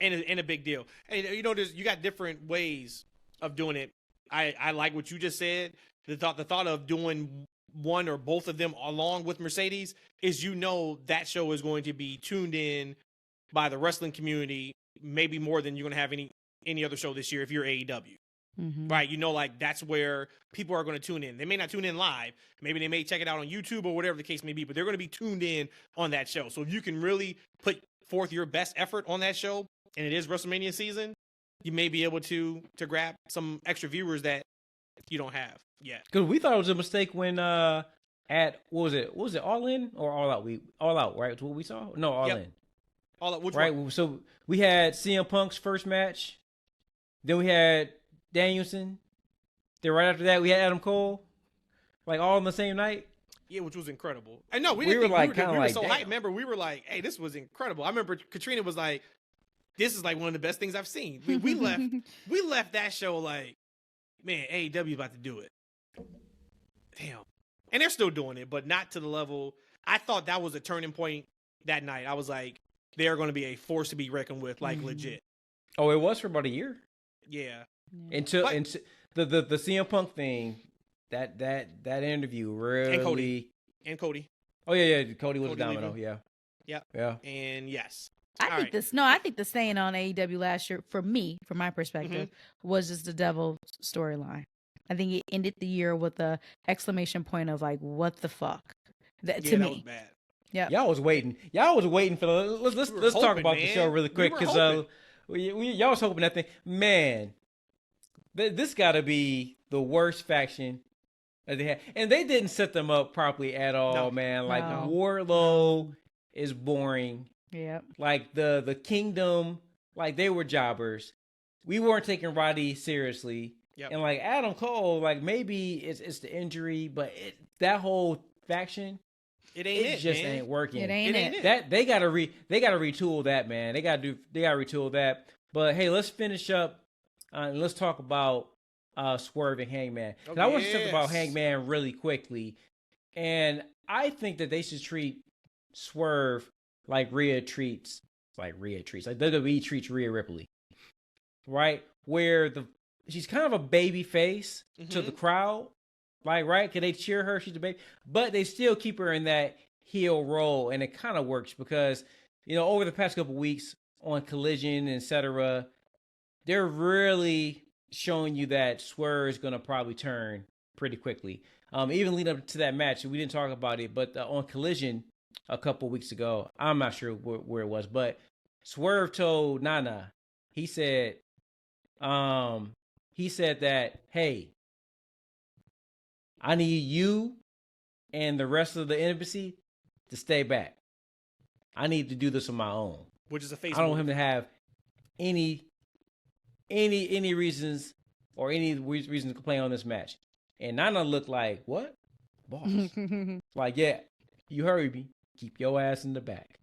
And a big deal. And you know, you got different ways of doing it. I like what you just said. The thought of doing one or both of them along with Mercedes is, you know, that show is going to be tuned in by the wrestling community, maybe more than you're going to have any other show this year if you're AEW. Right? You know, like that's where people are going to tune in. They may not tune in live. Maybe they may check it out on YouTube or whatever the case may be, but they're going to be tuned in on that show. So if you can really put forth your best effort on that show, and it is WrestleMania season, you may be able to grab some extra viewers that you don't have yet. Because we thought it was a mistake when at what was it All In or All Out? All Out, right? That's what we saw? No, All In. All Out, which right? one? So we had CM Punk's first match. Then we had Danielson. Then right after that we had Adam Cole. Like all on the same night. Yeah, which was incredible. And no, we were so damn. hyped. Remember, we were like, hey, this was incredible. I remember Katrina was like, this is like one of the best things I've seen. We left that show like, man, AEW about to do it. Damn. And they're still doing it, but not to the level. I thought that was a turning point that night. I was like, they're going to be a force to be reckoned with, like legit. Oh, it was for about a year? Yeah. Until the CM Punk thing, that interview really. And Cody. Oh yeah, Cody was a domino. Leaving. Yeah. And yes. I think the staying on AEW last year, for me, from my perspective, was just the Devil storyline. I think it ended the year with a exclamation point of like, what the fuck? To me. That was bad. Yeah. Y'all was waiting for let's talk about the show really quick, because y'all was hoping that thing. Man, this got to be the worst faction that they had, and they didn't set them up properly at all, man. Like Wardlow is boring. Yeah. Like the Kingdom, like they were jobbers. We weren't taking Roddy seriously. Yep. And like Adam Cole, like maybe it's the injury, but that whole faction, it ain't working. It ain't. That they gotta retool that, man. They gotta retool that. But hey, let's finish up and let's talk about Swerve and Hangman. I want to talk about Hangman really quickly, and I think that they should treat Swerve like WWE treats Rhea Ripley, right? Where she's kind of a baby face to the crowd, like, right? Can they cheer her? She's a baby, but they still keep her in that heel role, and it kind of works because, over the past couple weeks on Collision, etc., they're really showing you that Swerve is going to probably turn pretty quickly. Even leading up to that match, we didn't talk about it, but on Collision a couple weeks ago, I'm not sure where it was, but Swerve told Nana, he said that, hey, I need you and the rest of the embassy to stay back. I need to do this on my own. Which is a face. I don't want him to have any reasons or any reason to complain on this match. And Nana looked like, what? Boss. Like, yeah, you hurry me. Keep your ass in the back.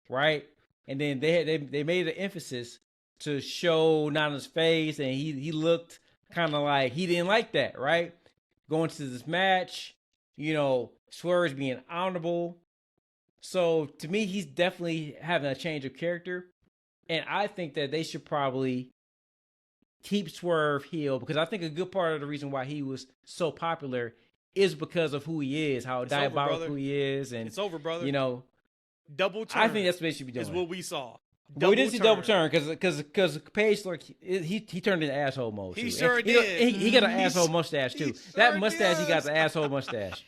Right? And then they made an emphasis to show Nana's face, and he looked kind of like he didn't like that, right? Going to this match, Swerve's being honorable. So to me, he's definitely having a change of character. And I think that they should probably keep Swerve heel, because I think a good part of the reason why he was so popular is because of who he is, how diabolical he is. And it's over, brother. Double turn. I think that's what they should be doing. Is what we saw. But we didn't see double turn because Paige, like, he turned into asshole mode. He sure did. He got an asshole mustache too. That mustache, he got the asshole mustache.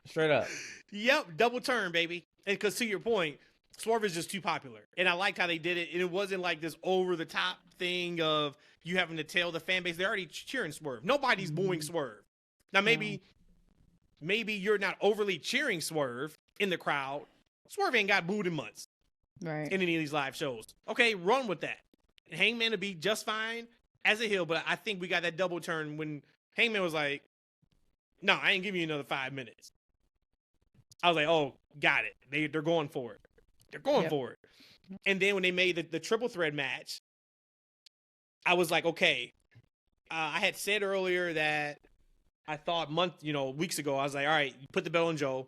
Straight up. Yep, double turn, baby. And because to your point, Swerve is just too popular, and I liked how they did it. And it wasn't like this over the top thing of you having to tell the fan base they're already cheering Swerve. Nobody's booing Swerve. Now maybe you're not overly cheering Swerve in the crowd. Swerve ain't got booed in months. Right. In any of these live shows. Okay, run with that. And Hangman would be just fine as a heel, but I think we got that double turn when Hangman was like, no, I ain't giving you another 5 minutes. I was like, oh, got it. They're going for it. They're going for it. And then when they made the triple threat match, I was like, okay. I had said earlier that I thought weeks ago, I was like, all right, put the belt on Joe,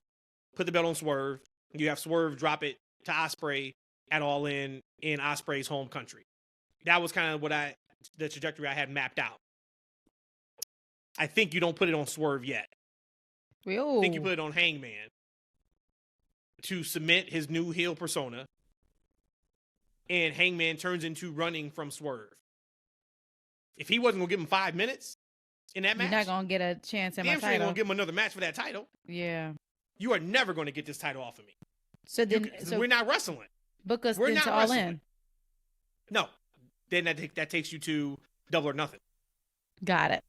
put the belt on Swerve. You have Swerve drop it to Ospreay at All In Ospreay's home country. That was kind of the trajectory I had mapped out. I think you don't put it on Swerve yet. I think you put it on Hangman to cement his new heel persona, and Hangman turns into running from Swerve. If he wasn't going to give him 5 minutes in that match, you're not going to get a chance at my title. You're going to give him another match for that title. Yeah. You are never going to get this title off of me. So then, we're not wrestling. Book us we're into All In. No, then that takes you to Double or Nothing. Got it.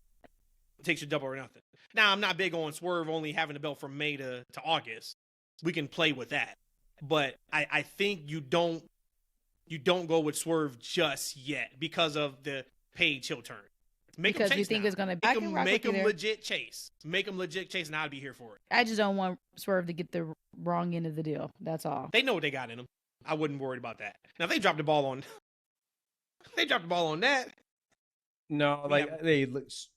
It takes you Double or Nothing. Now, I'm not big on Swerve only having the belt from May to August. We can play with that, but I think you don't go with Swerve just yet because of the Paige heel turn. Because you think it's going to make him legit chase. Make him legit chase, and I'd be here for it. I just don't want Swerve to get the wrong end of the deal. That's all. They know what they got in them. I wouldn't worry about that. Now, if they dropped the ball on, that. No,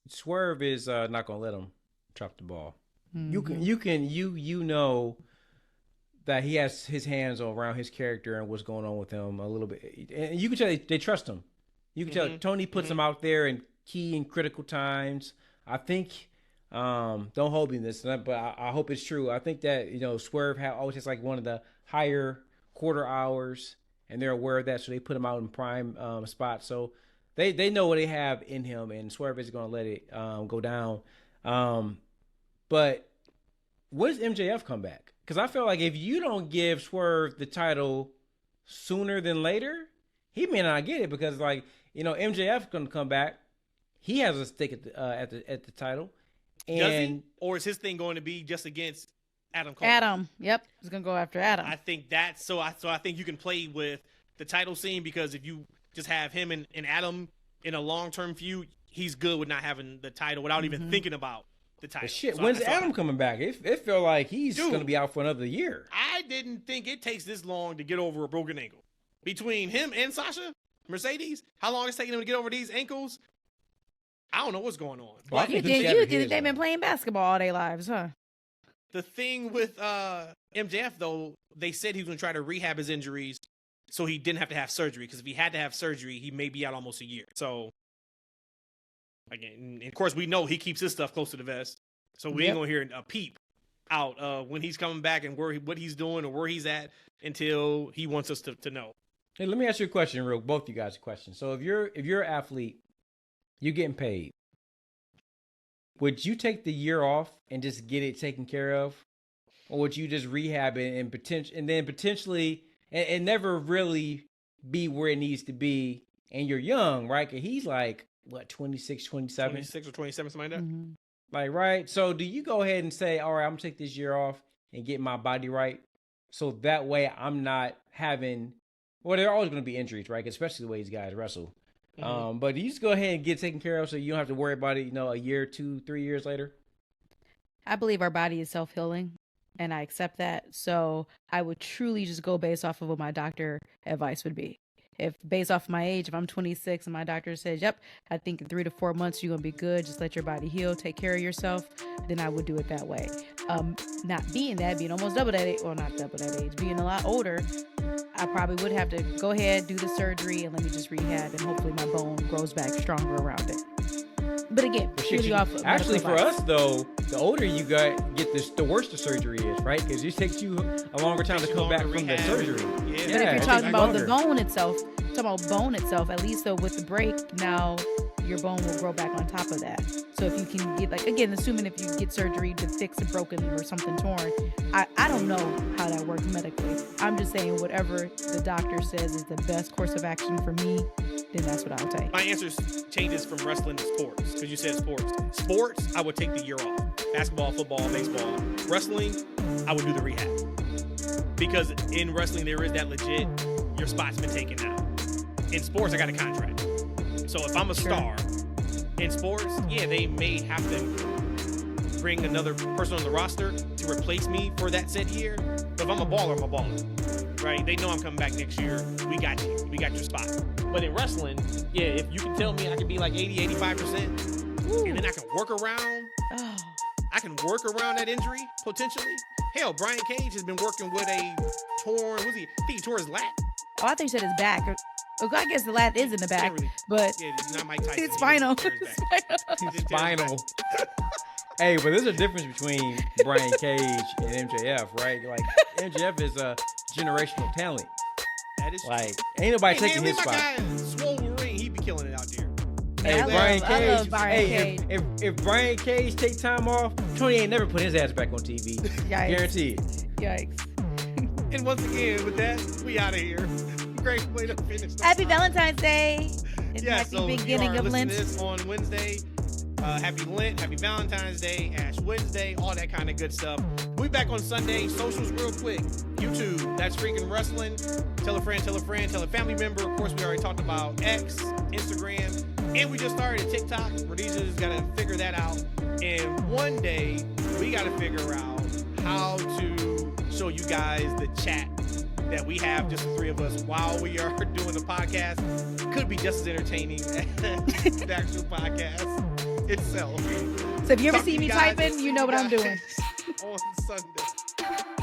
Swerve is not going to let him drop the ball. Mm-hmm. You know that he has his hands around his character and what's going on with him a little bit, and you can tell they trust him. You can tell Tony puts him out there in key and critical times. I think, don't hold me to this, but I hope it's true. I think that, Swerve always has like one of the higher quarter hours, and they're aware of that, so they put him out in prime spot. So they know what they have in him, and Swerve is going to let it go down. But when does MJF come back? Because I feel like if you don't give Swerve the title sooner than later, he may not get it, because MJF is going to come back. He has a stick at the title. And does he? Or is his thing going to be just against Adam Cole? Adam. Yep. He's going to go after Adam. I think that's so I think you can play with the title scene, because if you just have him and Adam in a long-term feud, he's good with not having the title without even thinking about the title. But shit, when's Adam coming back? It felt like he's going to be out for another year. I didn't think it takes this long to get over a broken ankle. Between him and Sasha Mercedes, how long it's taking him to get over these ankles? I don't know what's going on. Well, you think they've been playing basketball all their lives, huh? The thing with MJF, though, they said he was going to try to rehab his injuries so he didn't have to have surgery, because if he had to have surgery, he may be out almost a year. So, again, of course, we know he keeps his stuff close to the vest, so we ain't going to hear a peep out when he's coming back and what he's doing or where he's at until he wants us to know. Hey, let me ask you a question, both you guys a question. So if you're an athlete, you're getting paid. Would you take the year off and just get it taken care of? Or would you just rehab it and potentially and never really be where it needs to be? And you're young, right? 'Cause he's like, what, 26, 27? 26 or 27, something like that. Mhm. Like, right? So do you go ahead and say, all right, I'm going to take this year off and get my body right? So that way I'm not having, well, there are always going to be injuries, right? Especially the way these guys wrestle. Mm-hmm. But you just go ahead and get taken care of so you don't have to worry about it, a year, 2, 3 years later? I believe our body is self-healing, and I accept that. So I would truly just go based off of what my doctor advice would be. If based off my age, if I'm 26 and my doctor says, yep, I think in 3 to 4 months you're going to be good, just let your body heal, take care of yourself, then I would do it that way. Not being almost double that age, or not double that age, being a lot older, I probably would have to go ahead, do the surgery, and let me just rehab, and hopefully my bone grows back stronger around it. But again, actually for us though, the older you get the worse the surgery is, right? Because it takes you a longer time to come back from the surgery. Yeah. But if you're talking about the bone itself, at least though with the break, now your bone will grow back on top of that. So if you can get, like, again, assuming if you get surgery to fix a broken or something torn, I don't know how that works medically. I'm just saying whatever the doctor says is the best course of action for me, then that's what I'll take. My answer changes from wrestling to sports, because you said sports. Sports, I would take the year off. Basketball, football, baseball. Wrestling, I would do the rehab. Because in wrestling, there is that legit, your spot's been taken now. In sports, I got a contract. So if I'm a star in sports, yeah, they may have to bring another person on the roster to replace me for that said year. But if I'm a baller, I'm a baller, right? They know I'm coming back next year. We got you. We got your spot. But in wrestling, yeah, if you can tell me I can be like 80, 85%, and then I can work around, I can work around that injury, potentially. Hell, Brian Cage has been working with a torn, I think he tore his lat. Oh, I think you said his back. I guess the lat is in the back, but yeah, it's not Mike Tyson. It's spinal. Spinal. Hey, but there's a difference between Brian Cage and MJF, right? Like, MJF is a generational talent. That is like, ain't nobody taking his spot. My guy, Swole Ring, he be killing it out there. Hey, Brian Cage. I love Brian Cage. If Brian Cage take time off, Tony ain't never put his ass back on TV. Yikes. Guaranteed. Yikes. And once again, with that, we out of here. Great way to finish. Happy Valentine's Day. And happy so beginning of Lynch. This on Wednesday. Happy Lent, happy Valentine's Day, Ash Wednesday, all that kind of good stuff. We'll be back on Sunday. Socials real quick. YouTube, that's Freakin Wrestling. Tell a friend, tell a family member. Of course, we already talked about X, Instagram, and we just started TikTok. Rhodesia's got to figure that out. And one day, we got to figure out how to show you guys the chat that we have, just the three of us, while we are doing the podcast. Could be just as entertaining as the actual podcast itself. So if you ever see me typing, you know what I'm doing. On Sunday.